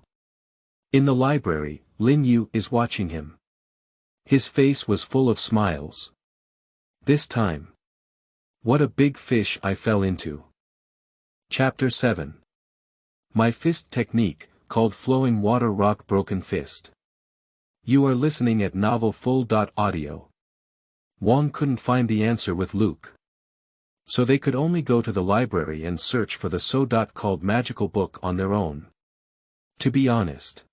In the library, Lin Yu is watching him. His face was full of smiles. This time. What a big fish I fell into. Chapter 7. My fist technique, called flowing water rock broken fist. You are listening at novelfull.audio. Wang couldn't find the answer with Luke. So they could only go to the library and search for the so-called magical book on their own. To be honest,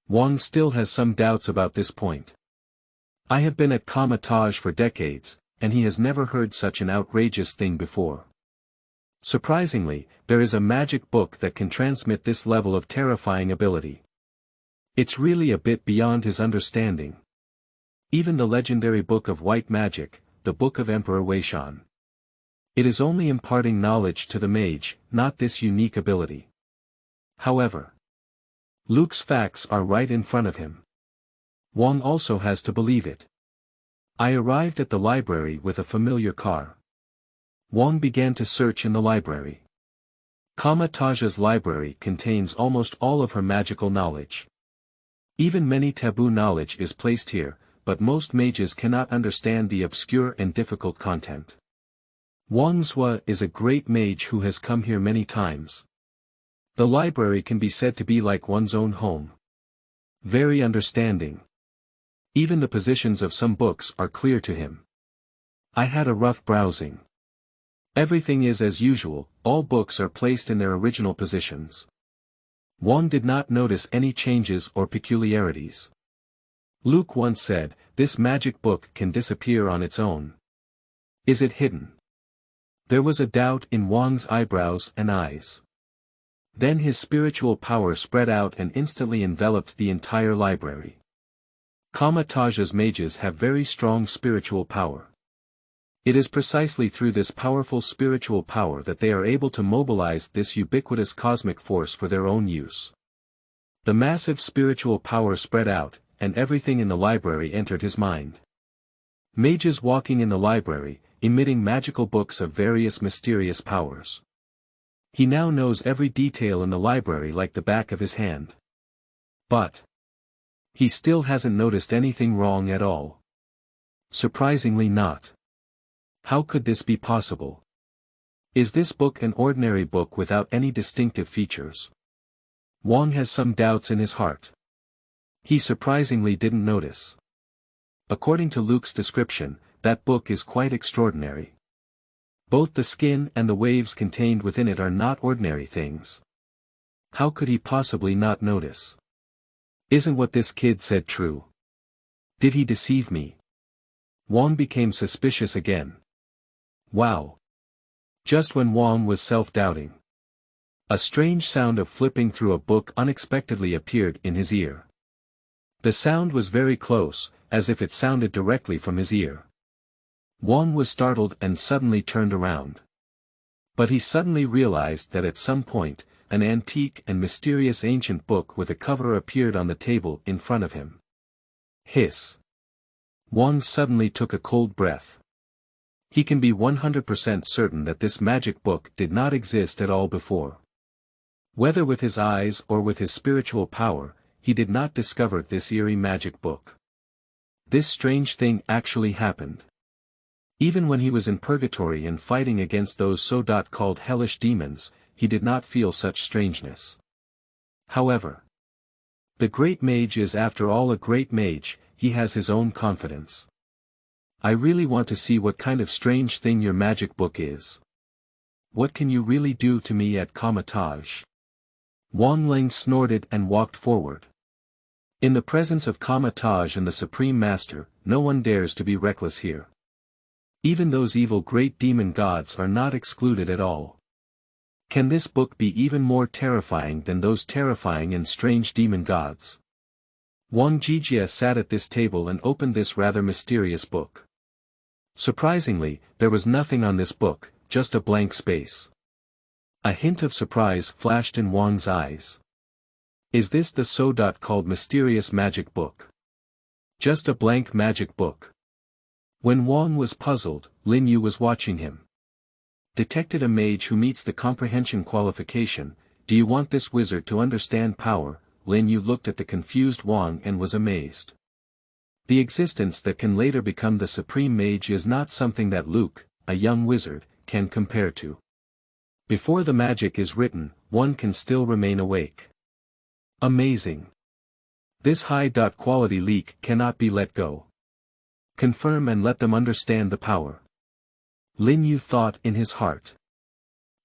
Wang still has some doubts about this point. I have been at Casillas for decades, and he has never heard such an outrageous thing before. Surprisingly, there is a magic book that can transmit this level of terrifying ability. It's really a bit beyond his understanding. Even the legendary book of white magic, the Book of Emperor Weishan. It is only imparting knowledge to the mage, not this unique ability. However, Luke's facts are right in front of him. Wang also has to believe it. I arrived at the library with a familiar car. Wang began to search in the library. Casillas' library contains almost all of her magical knowledge. Even many taboo knowledge is placed here, but most mages cannot understand the obscure and difficult content. Wang Zhua is a great mage who has come here many times. The library can be said to be like one's own home. Very understanding. Even the positions of some books are clear to him. I had a rough browsing. Everything is as usual, all books are placed in their original positions. Wang did not notice any changes or peculiarities. Luke once said, this magic book can disappear on its own. Is it hidden? There was a doubt in Wang's eyebrows and eyes. Then his spiritual power spread out and instantly enveloped the entire library. Casillas' mages have very strong spiritual power. It is precisely through this powerful spiritual power that they are able to mobilize this ubiquitous cosmic force for their own use. The massive spiritual power spread out, and everything in the library entered his mind. Mages walking in the library, emitting magical books of various mysterious powers. He now knows every detail in the library like the back of his hand. But he still hasn't noticed anything wrong at all. Surprisingly not. How could this be possible? Is this book an ordinary book without any distinctive features? Wang has some doubts in his heart. He surprisingly didn't notice. According to Luke's description, that book is quite extraordinary. Both the skin and the waves contained within it are not ordinary things. How could he possibly not notice? Isn't what this kid said true? Did he deceive me? Wang became suspicious again. Wow. Just when Wang was self-doubting, a strange sound of flipping through a book unexpectedly appeared in his ear. The sound was very close, as if it sounded directly from his ear. Wang was startled and suddenly turned around. But he suddenly realized that at some point, an antique and mysterious ancient book with a cover appeared on the table in front of him. Hiss. Wang suddenly took a cold breath. He can be 100% certain that this magic book did not exist at all before. Whether with his eyes or with his spiritual power, he did not discover this eerie magic book. This strange thing actually happened. Even when he was in purgatory and fighting against those so-called hellish demons, he did not feel such strangeness. However, the Great Mage is after all a Great Mage, he has his own confidence. I really want to see what kind of strange thing your magic book is. What can you really do to me at Kamatage? Wang Ling snorted and walked forward. In the presence of Kamatage and the Supreme Master, no one dares to be reckless here. Even those evil great demon gods are not excluded at all. Can this book be even more terrifying than those terrifying and strange demon gods? Wang Jijia sat at this table and opened this rather mysterious book. Surprisingly, there was nothing on this book, just a blank space. A hint of surprise flashed in Wang's eyes. Is this the so-called mysterious magic book? Just a blank magic book. When Wang was puzzled, Lin Yu was watching him. Detected a mage who meets the comprehension qualification. Do you want this wizard to understand power? Lin Yu looked at the confused Wang and was amazed. The existence that can later become the Supreme Mage is not something that Luke, a young wizard, can compare to. Before the magic is written, one can still remain awake. Amazing. This high-quality leak cannot be let go. Confirm and let them understand the power. Lin Yu thought in his heart.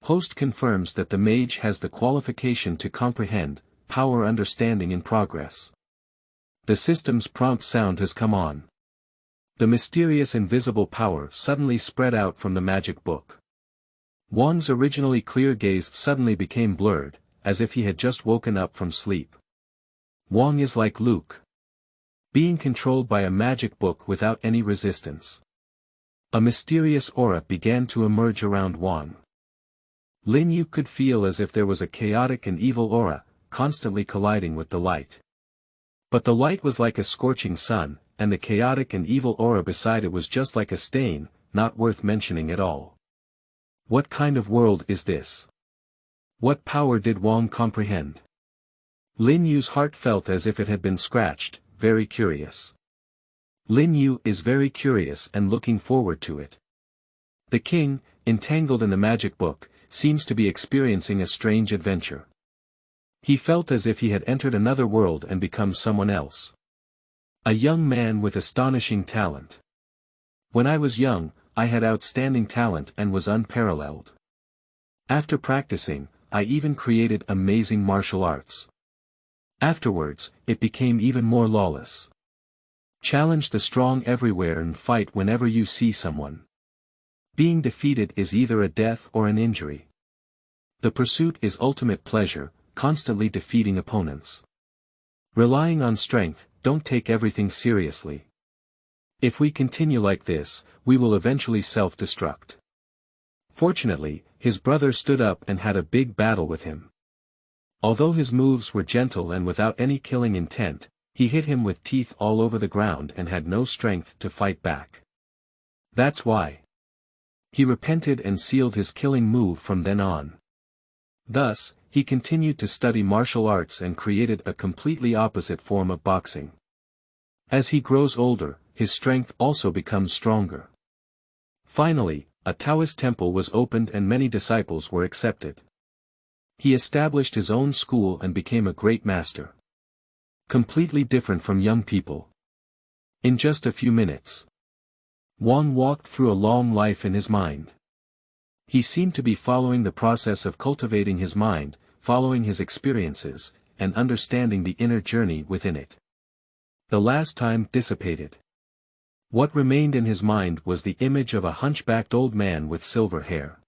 Host confirms that the mage has the qualification to comprehend, power understanding in progress. The system's prompt sound has come on. The mysterious invisible power suddenly spread out from the magic book. Wang's originally clear gaze suddenly became blurred, as if he had just woken up from sleep. Wang is like Luke, being controlled by a magic book without any resistance. A mysterious aura began to emerge around Wang. Lin Yu could feel as if there was a chaotic and evil aura, constantly colliding with the light. But the light was like a scorching sun, and the chaotic and evil aura beside it was just like a stain, not worth mentioning at all. What kind of world is this? What power did Wang comprehend? Lin Yu's heart felt as if it had been scratched, very curious. Lin Yu is very curious and looking forward to it. The king, entangled in the magic book, seems to be experiencing a strange adventure. He felt as if he had entered another world and become someone else. A young man with astonishing talent. When I was young, I had outstanding talent and was unparalleled. After practicing, I even created amazing martial arts. Afterwards, it became even more lawless. Challenge the strong everywhere and fight whenever you see someone. Being defeated is either a death or an injury. The pursuit is ultimate pleasure, constantly defeating opponents. Relying on strength, don't take everything seriously. If we continue like this, we will eventually self-destruct. Fortunately, his brother stood up and had a big battle with him. Although his moves were gentle and without any killing intent, he hit him with teeth all over the ground and had no strength to fight back. That's why. He repented and sealed his killing move from then on. Thus, he continued to study martial arts and created a completely opposite form of boxing. As he grows older, his strength also becomes stronger. Finally, a Taoist temple was opened and many disciples were accepted. He established his own school and became a great master. Completely different from young people. In just a few minutes, Wang walked through a long life in his mind. He seemed to be following the process of cultivating his mind, following his experiences, and understanding the inner journey within it. The last time dissipated. What remained in his mind was the image of a hunchbacked old man with silver hair.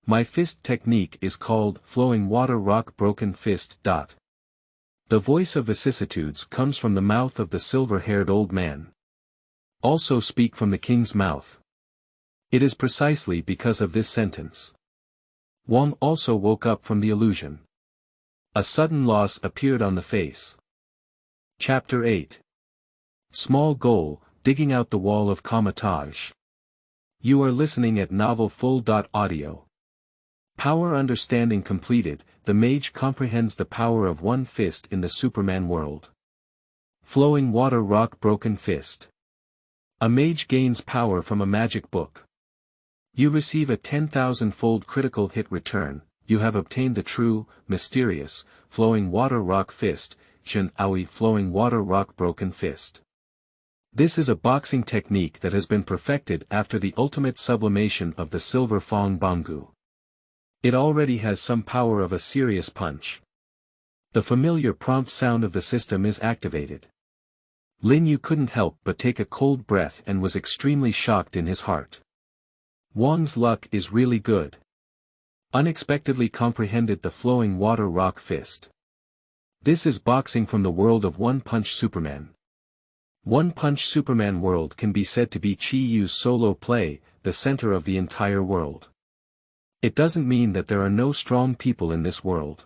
My fist technique is called flowing water rock broken fist. The voice of vicissitudes comes from the mouth of the silver-haired old man. Also speak from the king's mouth. It is precisely because of this sentence. Wang also woke up from the illusion. A sudden loss appeared on the face. Chapter 8. Small goal, digging out the wall of Kamatage. You are listening at Novel Full.audio. Power understanding completed, the mage comprehends the power of one fist in the Superman world. Flowing water rock broken fist. A mage gains power from a magic book. You receive a 10,000-fold critical hit return. You have obtained the true, mysterious, flowing water rock fist, Shin Aoi flowing water rock broken fist. This is a boxing technique that has been perfected after the ultimate sublimation of the silver Fong Bangu. It already has some power of a serious punch. The familiar prompt sound of the system is activated. Lin Yu couldn't help but take a cold breath and was extremely shocked in his heart. Wang's luck is really good. Unexpectedly comprehended the flowing water rock fist. This is boxing from the world of One Punch Superman. One Punch Superman world can be said to be Chi Yu's solo play, the center of the entire world. It doesn't mean that there are no strong people in this world.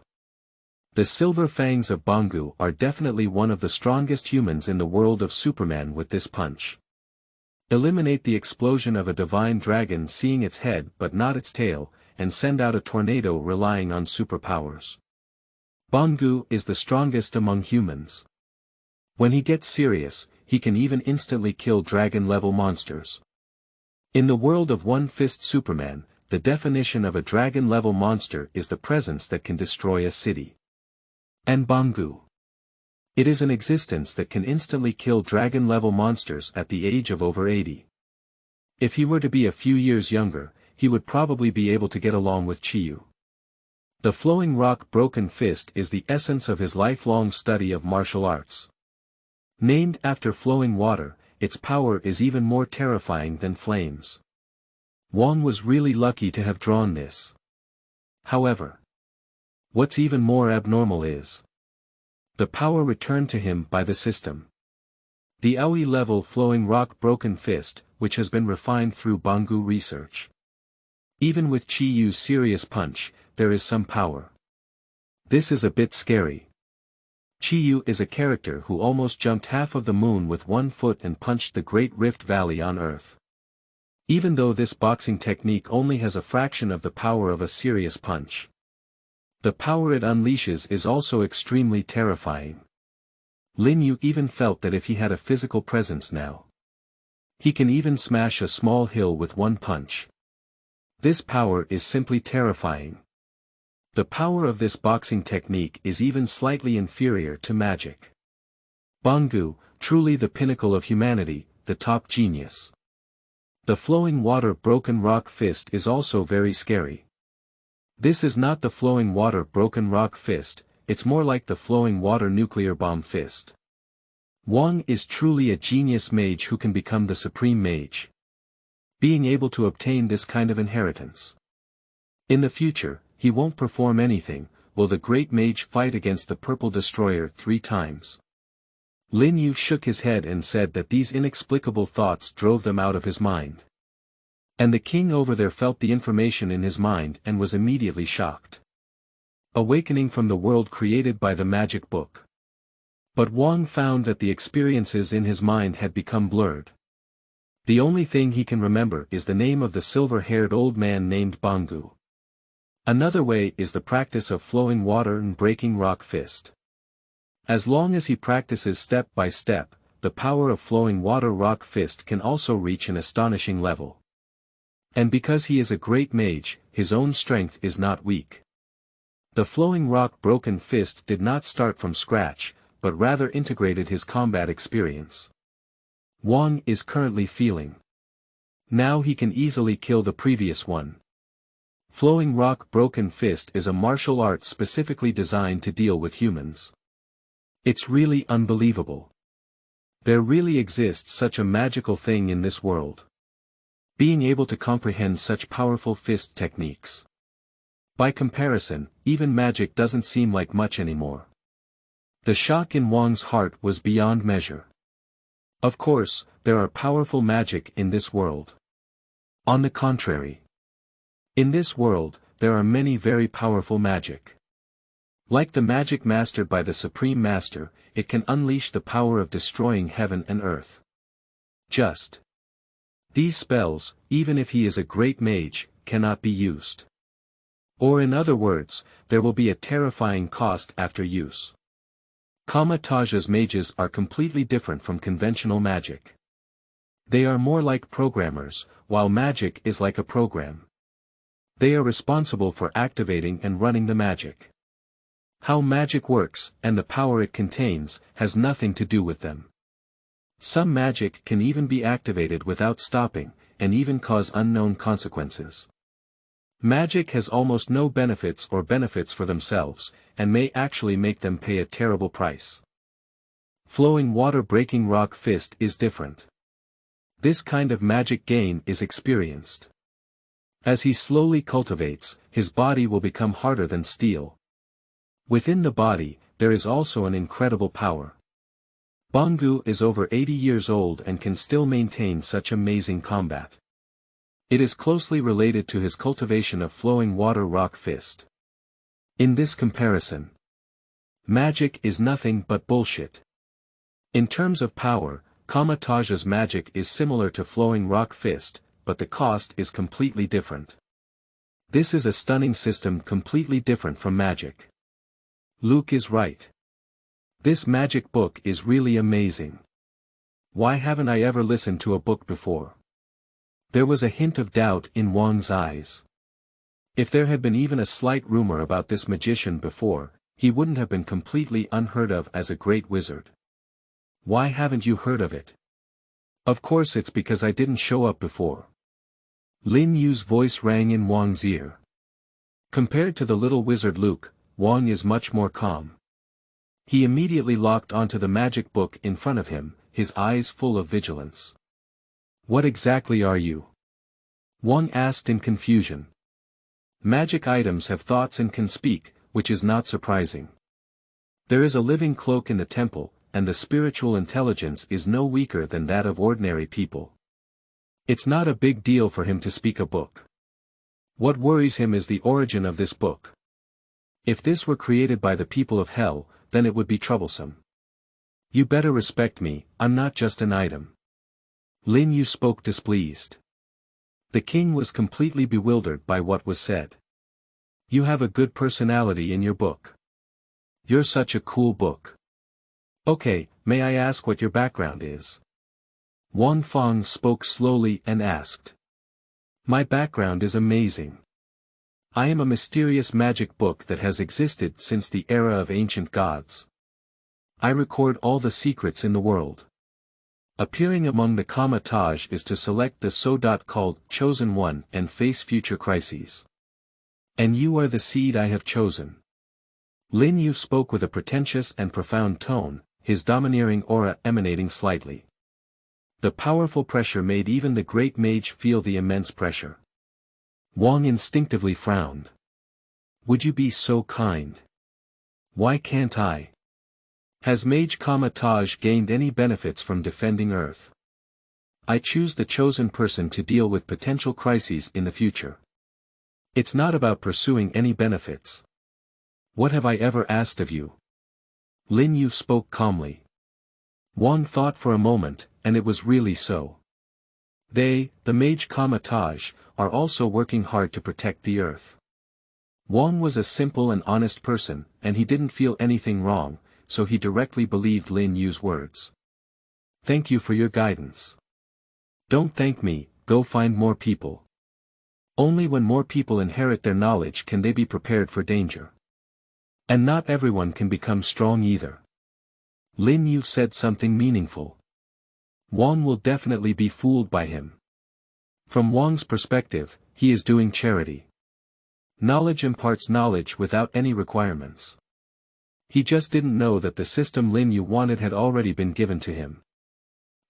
The Silver Fangs of Bangu are definitely one of the strongest humans in the world of Superman with this punch. Eliminate the explosion of a divine dragon seeing its head but not its tail, and send out a tornado relying on superpowers. Bangu is the strongest among humans. When he gets serious, he can even instantly kill dragon-level monsters. In the world of One Fist Superman, the definition of a dragon-level monster is the presence that can destroy a city. And Bangu. It is an existence that can instantly kill dragon-level monsters at the age of over 80. If he were to be a few years younger, he would probably be able to get along with Chiyu. The flowing rock broken fist is the essence of his lifelong study of martial arts. Named after flowing water, its power is even more terrifying than flames. Wang was really lucky to have drawn this. However, what's even more abnormal is the power returned to him by the system. The Aoi level flowing rock broken fist, which has been refined through Bangu research. Even with Chi Yu's serious punch, there is some power. This is a bit scary. Chi Yu is a character who almost jumped half of the moon with 1 foot and punched the Great Rift Valley on Earth. Even though this boxing technique only has a fraction of the power of a serious punch. The power it unleashes is also extremely terrifying. Lin Yu even felt that if he had a physical presence now, he can even smash a small hill with 1 punch. This power is simply terrifying. The power of this boxing technique is even slightly inferior to magic. Bangu, truly the pinnacle of humanity, the top genius. The flowing water broken rock fist is also very scary. This is not the flowing water broken rock fist, it's more like the flowing water nuclear bomb fist. Wang is truly a genius mage who can become the supreme mage. Being able to obtain this kind of inheritance. In the future, he won't perform anything, will the Great Mage fight against the Purple Destroyer 3 times. Lin Yu shook his head and said that these inexplicable thoughts drove them out of his mind. And the king over there felt the information in his mind and was immediately shocked. Awakening from the world created by the magic book. But Wang found that the experiences in his mind had become blurred. The only thing he can remember is the name of the silver-haired old man named Bangu. Another way is the practice of flowing water and breaking rock fist. As long as he practices step by step, the power of flowing water rock fist can also reach an astonishing level. And because he is a great mage, his own strength is not weak. The flowing rock broken fist did not start from scratch, but rather integrated his combat experience. Wang is currently feeling. Now he can easily kill the previous one. Flowing rock broken fist is a martial art specifically designed to deal with humans. It's really unbelievable. There really exists such a magical thing in this world. Being able to comprehend such powerful fist techniques. By comparison, even magic doesn't seem like much anymore. The shock in Wang's heart was beyond measure. Of course, there are powerful magic in this world. On the contrary. In this world, there are many very powerful magic. Like the magic mastered by the Supreme Master, it can unleash the power of destroying heaven and earth. Just. These spells, even if he is a great mage, cannot be used. Or in other words, there will be a terrifying cost after use. Kamataj's mages are completely different from conventional magic. They are more like programmers, while magic is like a program. They are responsible for activating and running the magic. How magic works, and the power it contains, has nothing to do with them. Some magic can even be activated without stopping, and even cause unknown consequences. Magic has almost no benefits for themselves, and may actually make them pay a terrible price. Flowing water breaking rock fist is different. This kind of magic gain is experienced. As he slowly cultivates, his body will become harder than steel. Within the body, there is also an incredible power. Bangu is over 80 years old and can still maintain such amazing combat. It is closely related to his cultivation of flowing water rock fist. In this comparison, magic is nothing but bullshit. In terms of power, Kamataj's magic is similar to flowing rock fist, but the cost is completely different. This is a stunning system completely different from magic. Luke is right. This magic book is really amazing. Why haven't I ever listened to a book before? There was a hint of doubt in Wang's eyes. If there had been even a slight rumor about this magician before, he wouldn't have been completely unheard of as a great wizard. Why haven't you heard of it? Of course it's because I didn't show up before. Lin Yu's voice rang in Wang's ear. Compared to the little wizard Luke, Wang is much more calm. He immediately locked onto the magic book in front of him, his eyes full of vigilance. What exactly are you? Wang asked in confusion. Magic items have thoughts and can speak, which is not surprising. There is a living cloak in the temple, and the spiritual intelligence is no weaker than that of ordinary people. It's not a big deal for him to speak a book. What worries him is the origin of this book. If this were created by the people of hell, then it would be troublesome. You better respect me, I'm not just an item. Lin Yu spoke displeased. The king was completely bewildered by what was said. You have a good personality in your book. You're such a cool book. Okay, may I ask what your background is? Wang Feng spoke slowly and asked. My background is amazing. I am a mysterious magic book that has existed since the era of ancient gods. I record all the secrets in the world. Appearing among the Kamataj is to select the called Chosen One and face future crises. And you are the seed I have chosen. Lin Yu spoke with a pretentious and profound tone, his domineering aura emanating slightly. The powerful pressure made even the Great Mage feel the immense pressure. Wang instinctively frowned. Would you be so kind? Why can't I? Has Mage Kamataj gained any benefits from defending Earth? I choose the chosen person to deal with potential crises in the future. It's not about pursuing any benefits. What have I ever asked of you? Lin Yu spoke calmly. Wang thought for a moment, and it was really so. They, the Mage Kamataj, are also working hard to protect the Earth. Wang was a simple and honest person, and he didn't feel anything wrong, so he directly believed Lin Yu's words. Thank you for your guidance. Don't thank me, go find more people. Only when more people inherit their knowledge can they be prepared for danger. And not everyone can become strong either. Lin Yu said something meaningful. Wang will definitely be fooled by him. From Wang's perspective, he is doing charity. Knowledge imparts knowledge without any requirements. He just didn't know that the system Lin Yu wanted had already been given to him.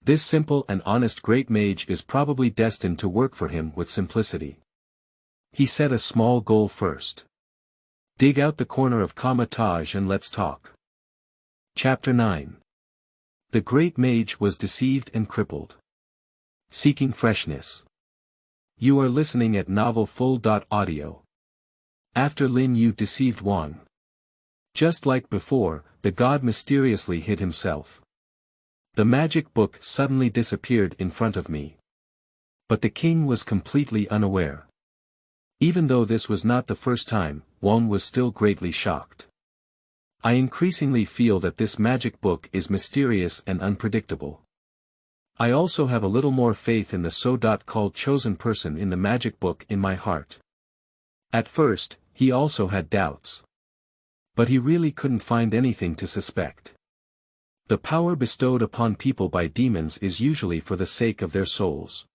This simple and honest Great Mage is probably destined to work for him with simplicity. He set a small goal first. Dig out the corner of Kamataj and let's talk. Chapter 9. The Great Mage was deceived and crippled. Seeking freshness. You are listening at novelfull.audio. After Lin Yu deceived Wang. Just like before, the god mysteriously hid himself. The magic book suddenly disappeared in front of me. But the king was completely unaware. Even though this was not the first time, Wang was still greatly shocked. I increasingly feel that this magic book is mysterious and unpredictable. I also have a little more faith in the so-called chosen person in the magic book in my heart. At first, he also had doubts. But he really couldn't find anything to suspect. The power bestowed upon people by demons is usually for the sake of their souls.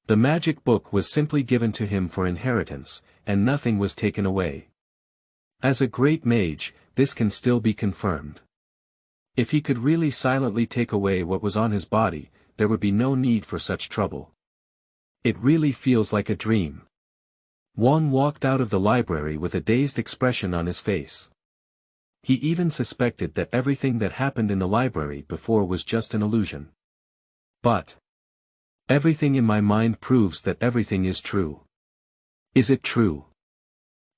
The magic book was simply given to him for inheritance, and nothing was taken away. As a great mage, this can still be confirmed. If he could really silently take away what was on his body, there would be no need for such trouble. It really feels like a dream. Wang walked out of the library with a dazed expression on his face. He even suspected that everything that happened in the library before was just an illusion. But everything in my mind proves that everything is true. Is it true?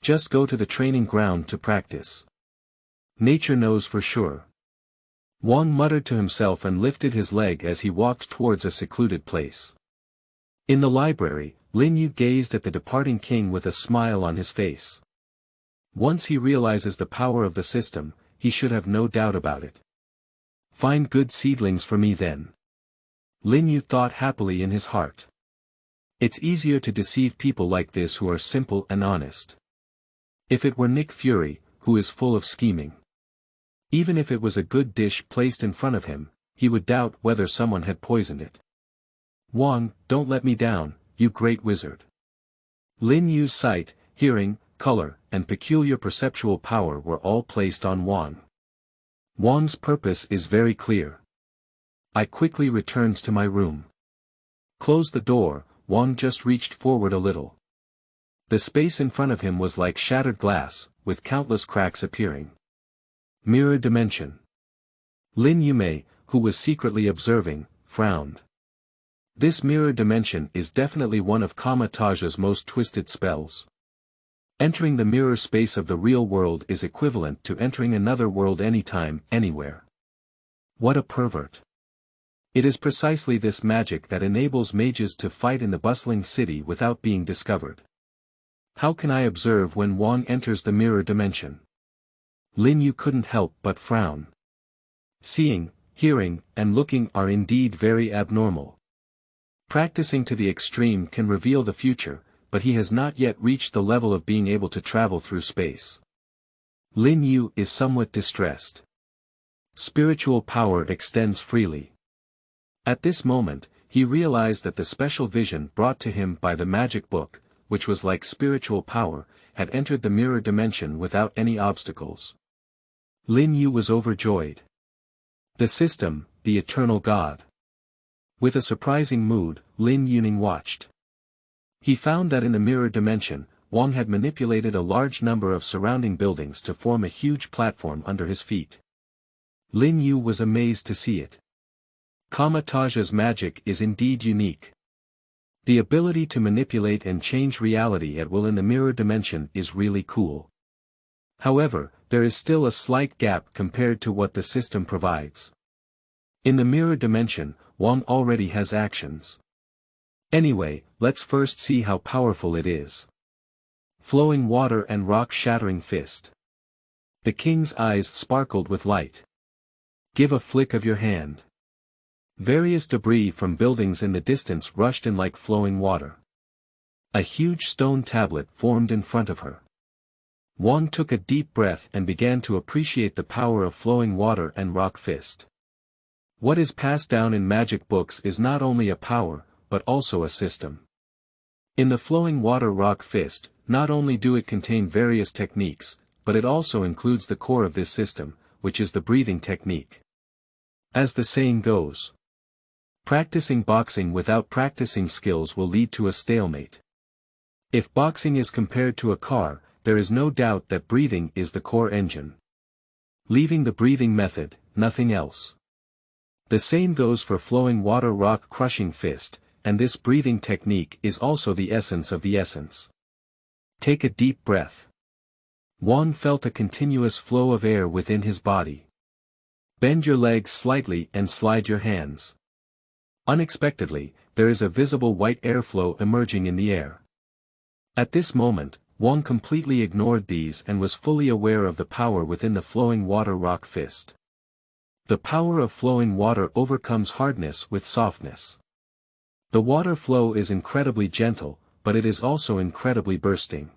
Just go to the training ground to practice. Nature knows for sure. Wang muttered to himself and lifted his leg as he walked towards a secluded place. In the library, Lin Yu gazed at the departing king with a smile on his face. Once he realizes the power of the system, he should have no doubt about it. Find good seedlings for me then. Lin Yu thought happily in his heart. It's easier to deceive people like this who are simple and honest. If it were Nick Fury, who is full of scheming. Even if it was a good dish placed in front of him, he would doubt whether someone had poisoned it. Wang, don't let me down, you great wizard. Lin Yu's sight, hearing, color, and peculiar perceptual power were all placed on Wang. Wang's purpose is very clear. I quickly returned to my room. Closed the door, Wang just reached forward a little. The space in front of him was like shattered glass, with countless cracks appearing. Mirror dimension. Lin Yu, who was secretly observing, frowned. This mirror dimension is definitely one of Kamataja's most twisted spells. Entering the mirror space of the real world is equivalent to entering another world anytime, anywhere. What a pervert. It is precisely this magic that enables mages to fight in the bustling city without being discovered. How can I observe when Wang enters the mirror dimension? Lin Yu couldn't help but frown. Seeing, hearing, and looking are indeed very abnormal. Practicing to the extreme can reveal the future, but he has not yet reached the level of being able to travel through space. Lin Yu is somewhat distressed. Spiritual power extends freely. At this moment, he realized that the special vision brought to him by the magic book, which was like spiritual power, had entered the mirror dimension without any obstacles. Lin Yu was overjoyed. The system, the eternal god. With a surprising mood, Lin Yu watched. He found that in the mirror dimension, Wang had manipulated a large number of surrounding buildings to form a huge platform under his feet. Lin Yu was amazed to see it. Kamataja's magic is indeed unique. The ability to manipulate and change reality at will in the mirror dimension is really cool. However, there is still a slight gap compared to what the system provides. In the mirror dimension, Wang already has actions. Anyway, let's first see how powerful it is. Flowing water and rock-shattering fist. The king's eyes sparkled with light. Give a flick of your hand. Various debris from buildings in the distance rushed in like flowing water. A huge stone tablet formed in front of her. Wang took a deep breath and began to appreciate the power of flowing water and rock fist. What is passed down in magic books is not only a power, but also a system. In the flowing water rock fist, not only do it contain various techniques, but it also includes the core of this system, which is the breathing technique. As the saying goes, practicing boxing without practicing skills will lead to a stalemate. If boxing is compared to a car, there is no doubt that breathing is the core engine. Leaving the breathing method, nothing else. The same goes for flowing water rock crushing fist, and this breathing technique is also the essence of the essence. Take a deep breath. Wang felt a continuous flow of air within his body. Bend your legs slightly and slide your hands. Unexpectedly, there is a visible white airflow emerging in the air. At this moment, Wang completely ignored these and was fully aware of the power within the flowing water rock fist. The power of flowing water overcomes hardness with softness. The water flow is incredibly gentle, but it is also incredibly bursting.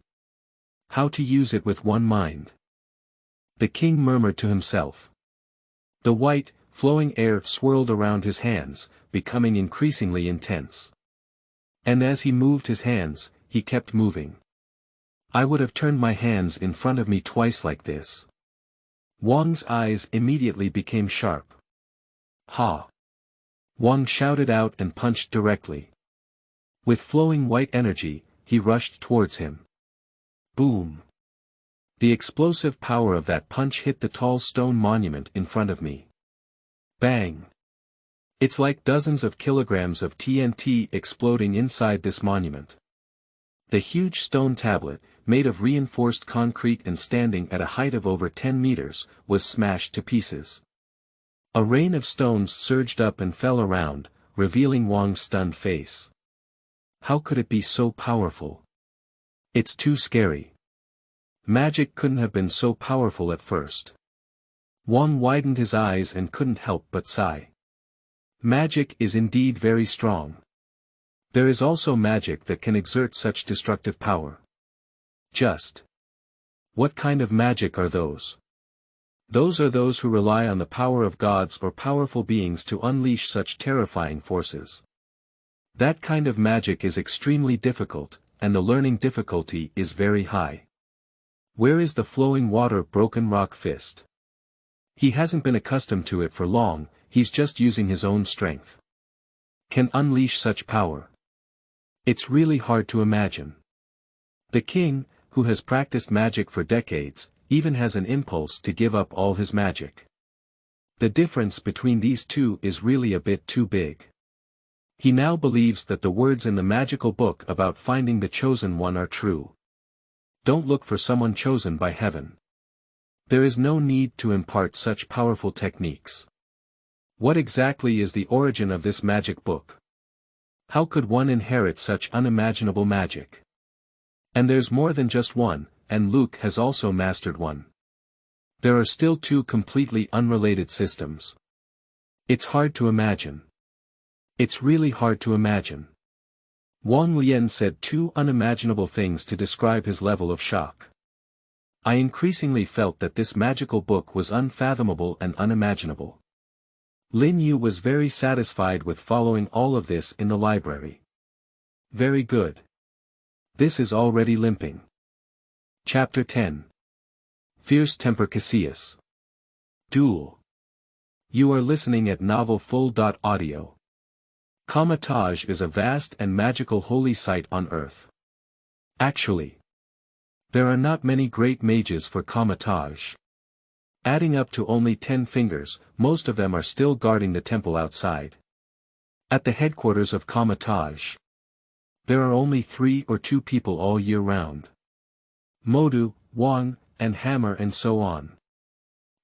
How to use it with one mind? The king murmured to himself. The white, flowing air swirled around his hands, becoming increasingly intense. And as he moved his hands, he kept moving. I would have turned my hands in front of me twice like this. Wang's eyes immediately became sharp. Ha! Wang shouted out and punched directly. With flowing white energy, he rushed towards him. Boom! The explosive power of that punch hit the tall stone monument in front of me. Bang! It's like dozens of kilograms of TNT exploding inside this monument. The huge stone tablet, made of reinforced concrete and standing at a height of over 10 meters, was smashed to pieces. A rain of stones surged up and fell around, revealing Wang's stunned face. How could it be so powerful? It's too scary. Magic couldn't have been so powerful at first. Wang widened his eyes and couldn't help but sigh. Magic is indeed very strong. There is also magic that can exert such destructive power. Just. What kind of magic are those? Those are those who rely on the power of gods or powerful beings to unleash such terrifying forces. That kind of magic is extremely difficult, and the learning difficulty is very high. Where is the flowing water broken rock fist? He hasn't been accustomed to it for long, he's just using his own strength. Can unleash such power. It's really hard to imagine. The king, who has practiced magic for decades, even has an impulse to give up all his magic. The difference between these two is really a bit too big. He now believes that the words in the magical book about finding the chosen one are true. Don't look for someone chosen by heaven. There is no need to impart such powerful techniques. What exactly is the origin of this magic book? How could one inherit such unimaginable magic? And there's more than just one, and Luke has also mastered one. There are still two completely unrelated systems. It's hard to imagine. It's really hard to imagine. Wang Lian said two unimaginable things to describe his level of shock. I increasingly felt that this magical book was unfathomable and unimaginable. Lin Yu was very satisfied with following all of this in the library. Very good. This is already limping. Chapter 10. Fierce Temper Casillas. Duel. You are listening at novelfull.audio. Kamatage is a vast and magical holy site on Earth. Actually, there are not many great mages for Kamatage. Adding up to only 10 fingers, most of them are still guarding the temple outside. At the headquarters of Kamatage, there are only 3 or 2 people all year round. Modu, Wang, and Hammer and so on.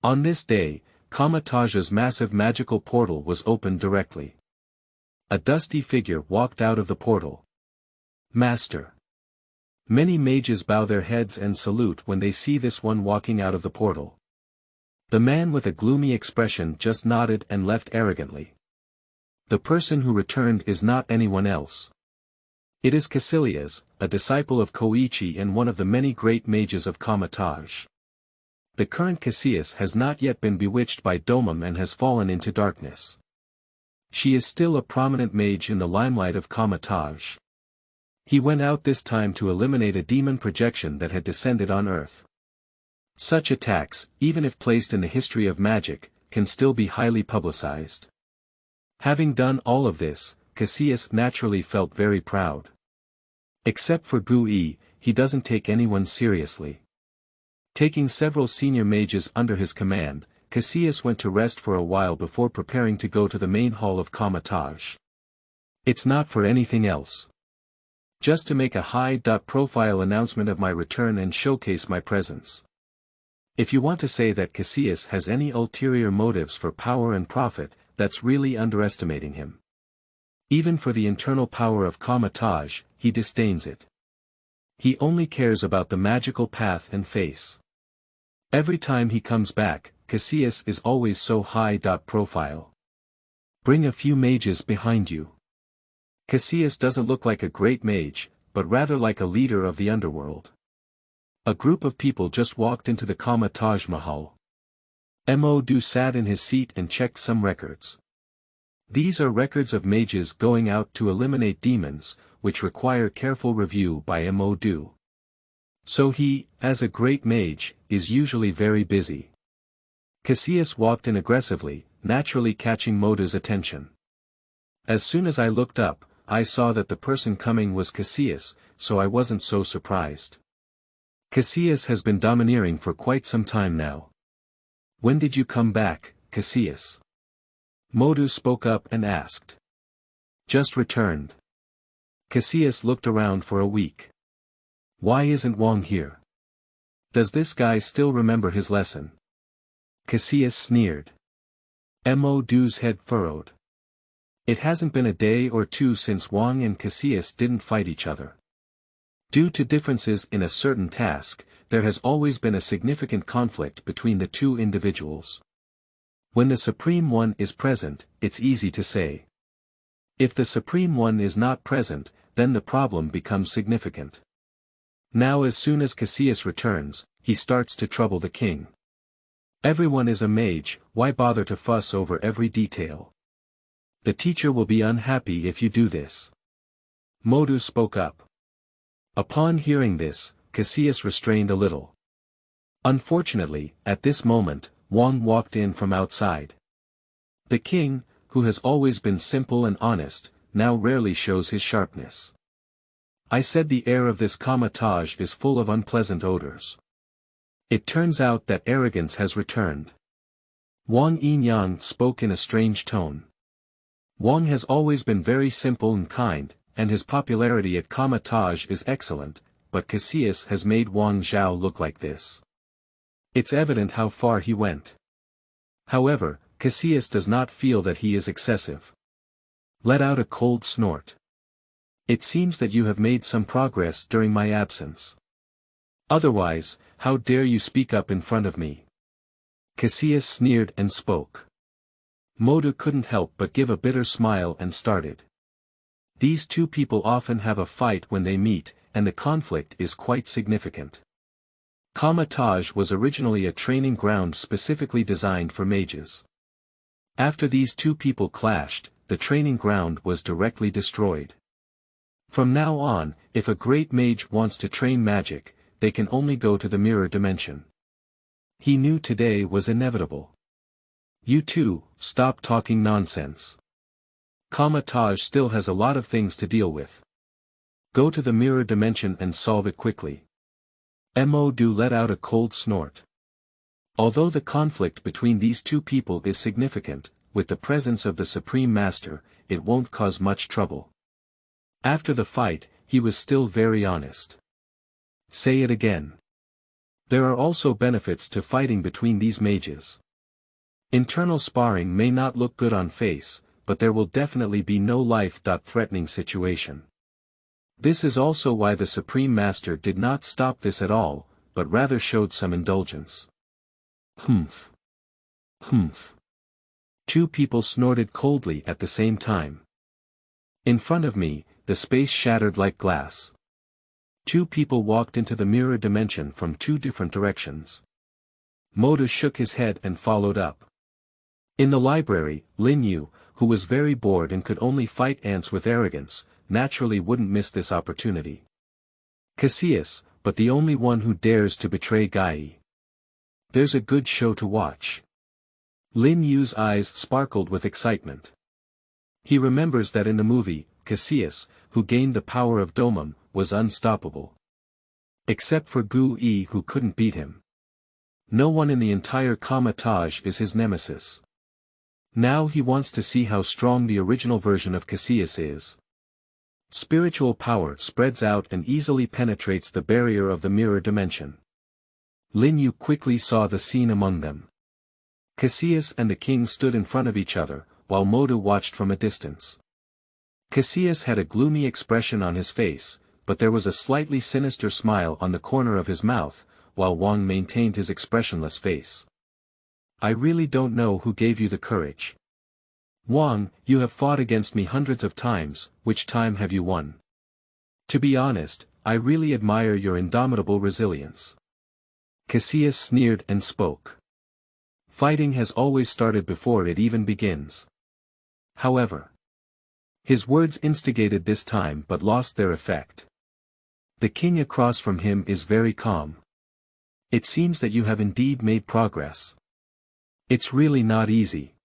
On this day, Kamatage's massive magical portal was opened directly. A dusty figure walked out of the portal. Master. Many mages bow their heads and salute when they see this one walking out of the portal. The man with a gloomy expression just nodded and left arrogantly. The person who returned is not anyone else. It is Casillas, a disciple of Koichi and one of the many great mages of Kamatage. The current Casillas has not yet been bewitched by Domum and has fallen into darkness. She is still a prominent mage in the limelight of Kamatage. He went out this time to eliminate a demon projection that had descended on Earth. Such attacks, even if placed in the history of magic, can still be highly publicized. Having done all of this, Casillas naturally felt very proud. Except for Gui, he doesn't take anyone seriously. Taking several senior mages under his command, Casillas went to rest for a while before preparing to go to the main hall of Kamatage. It's not for anything else. Just to make a high-profile announcement of my return and showcase my presence. If you want to say that Casillas has any ulterior motives for power and profit, that's really underestimating him. Even for the internal power of Kamatage, he disdains it. He only cares about the magical path and face. Every time he comes back, Casillas is always so high. Profile. Bring a few mages behind you. Casillas doesn't look like a great mage, but rather like a leader of the underworld. A group of people just walked into the Kamatage Mahal. Mo sat in his seat and checked some records. These are records of mages going out to eliminate demons, which require careful review by Mo. So he, as a great mage, is usually very busy. Casillas walked in aggressively, naturally catching Modu's attention. As soon as I looked up, I saw that the person coming was Casillas, so I wasn't so surprised. Casillas has been domineering for quite some time now. When did you come back, Casillas? Modu spoke up and asked. Just returned. Casillas looked around for a week. Why isn't Wang here? Does this guy still remember his lesson? Casillas sneered. Modu's head furrowed. It hasn't been a day or two since Wang and Casillas didn't fight each other. Due to differences in a certain task, there has always been a significant conflict between the two individuals. When the Supreme One is present, it's easy to say. If the Supreme One is not present, then the problem becomes significant. Now as soon as Casillas returns, he starts to trouble the king. Everyone is a mage, why bother to fuss over every detail? The teacher will be unhappy if you do this. Modu spoke up. Upon hearing this, Casillas restrained a little. Unfortunately, at this moment, Wang walked in from outside. The king, who has always been simple and honest, now rarely shows his sharpness. I said the air of this Kamatage is full of unpleasant odors. It turns out that arrogance has returned. Wang Yinyang spoke in a strange tone. Wang has always been very simple and kind, and his popularity at Kamatage is excellent, but Casillas has made Wang Zhao look like this. It's evident how far he went. However, Casillas does not feel that he is excessive. Let out a cold snort. It seems that you have made some progress during my absence. Otherwise, how dare you speak up in front of me? Casillas sneered and spoke. Modu couldn't help but give a bitter smile and started. These two people often have a fight when they meet, and the conflict is quite significant. Kamatage was originally a training ground specifically designed for mages. After these two people clashed, the training ground was directly destroyed. From now on, if a great mage wants to train magic, they can only go to the mirror dimension. He knew today was inevitable. You two, stop talking nonsense. Kamatage still has a lot of things to deal with. Go to the mirror dimension and solve it quickly. Modu let out a cold snort. Although the conflict between these two people is significant, with the presence of the Supreme Master, it won't cause much trouble. After the fight, he was still very honest. Say it again. There are also benefits to fighting between these mages. Internal sparring may not look good on face, but there will definitely be no life-threatening situation. This is also why the Supreme Master did not stop this at all, but rather showed some indulgence. Humph. Humph. Two people snorted coldly at the same time. In front of me, the space shattered like glass. Two people walked into the mirror dimension from two different directions. Modu shook his head and followed up. In the library, Lin Yu, who was very bored and could only fight ants with arrogance, naturally wouldn't miss this opportunity. Casillas, but the only one who dares to betray Gai. There's a good show to watch. Lin Yu's eyes sparkled with excitement. He remembers that in the movie, Casillas, who gained the power of Domum, was unstoppable. Except for Gu Yi who couldn't beat him. No one in the entire Kamatage is his nemesis. Now he wants to see how strong the original version of Casillas is. Spiritual power spreads out and easily penetrates the barrier of the mirror dimension. Lin Yu quickly saw the scene among them. Casillas and the king stood in front of each other, while Modu watched from a distance. Casillas had a gloomy expression on his face, but there was a slightly sinister smile on the corner of his mouth, while Wang maintained his expressionless face. I really don't know who gave you the courage. Wang, you have fought against me hundreds of times, which time have you won? To be honest, I really admire your indomitable resilience. Casillas sneered and spoke. Fighting has always started before it even begins. However, his words instigated this time but lost their effect. The king across from him is very calm. It seems that you have indeed made progress. It's really not easy.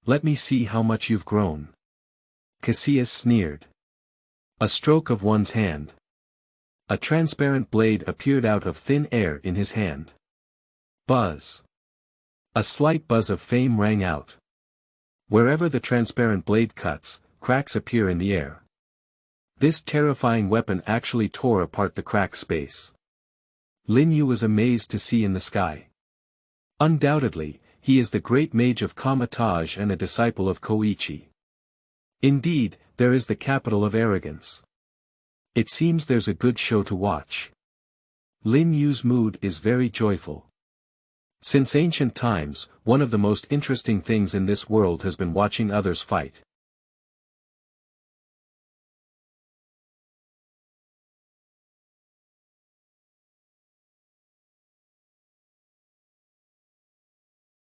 Let me see how much you've grown. Casillas sneered. A stroke of one's hand. A transparent blade appeared out of thin air in his hand. Buzz. A slight buzz of fame rang out. Wherever the transparent blade cuts, cracks appear in the air. This terrifying weapon actually tore apart the crack space. Lin Yu was amazed to see in the sky. Undoubtedly, he is the Great Mage of Kamatage and a disciple of Koichi. Indeed, there is the capital of arrogance. It seems there's a good show to watch. Lin Yu's mood is very joyful. Since ancient times, one of the most interesting things in this world has been watching others fight.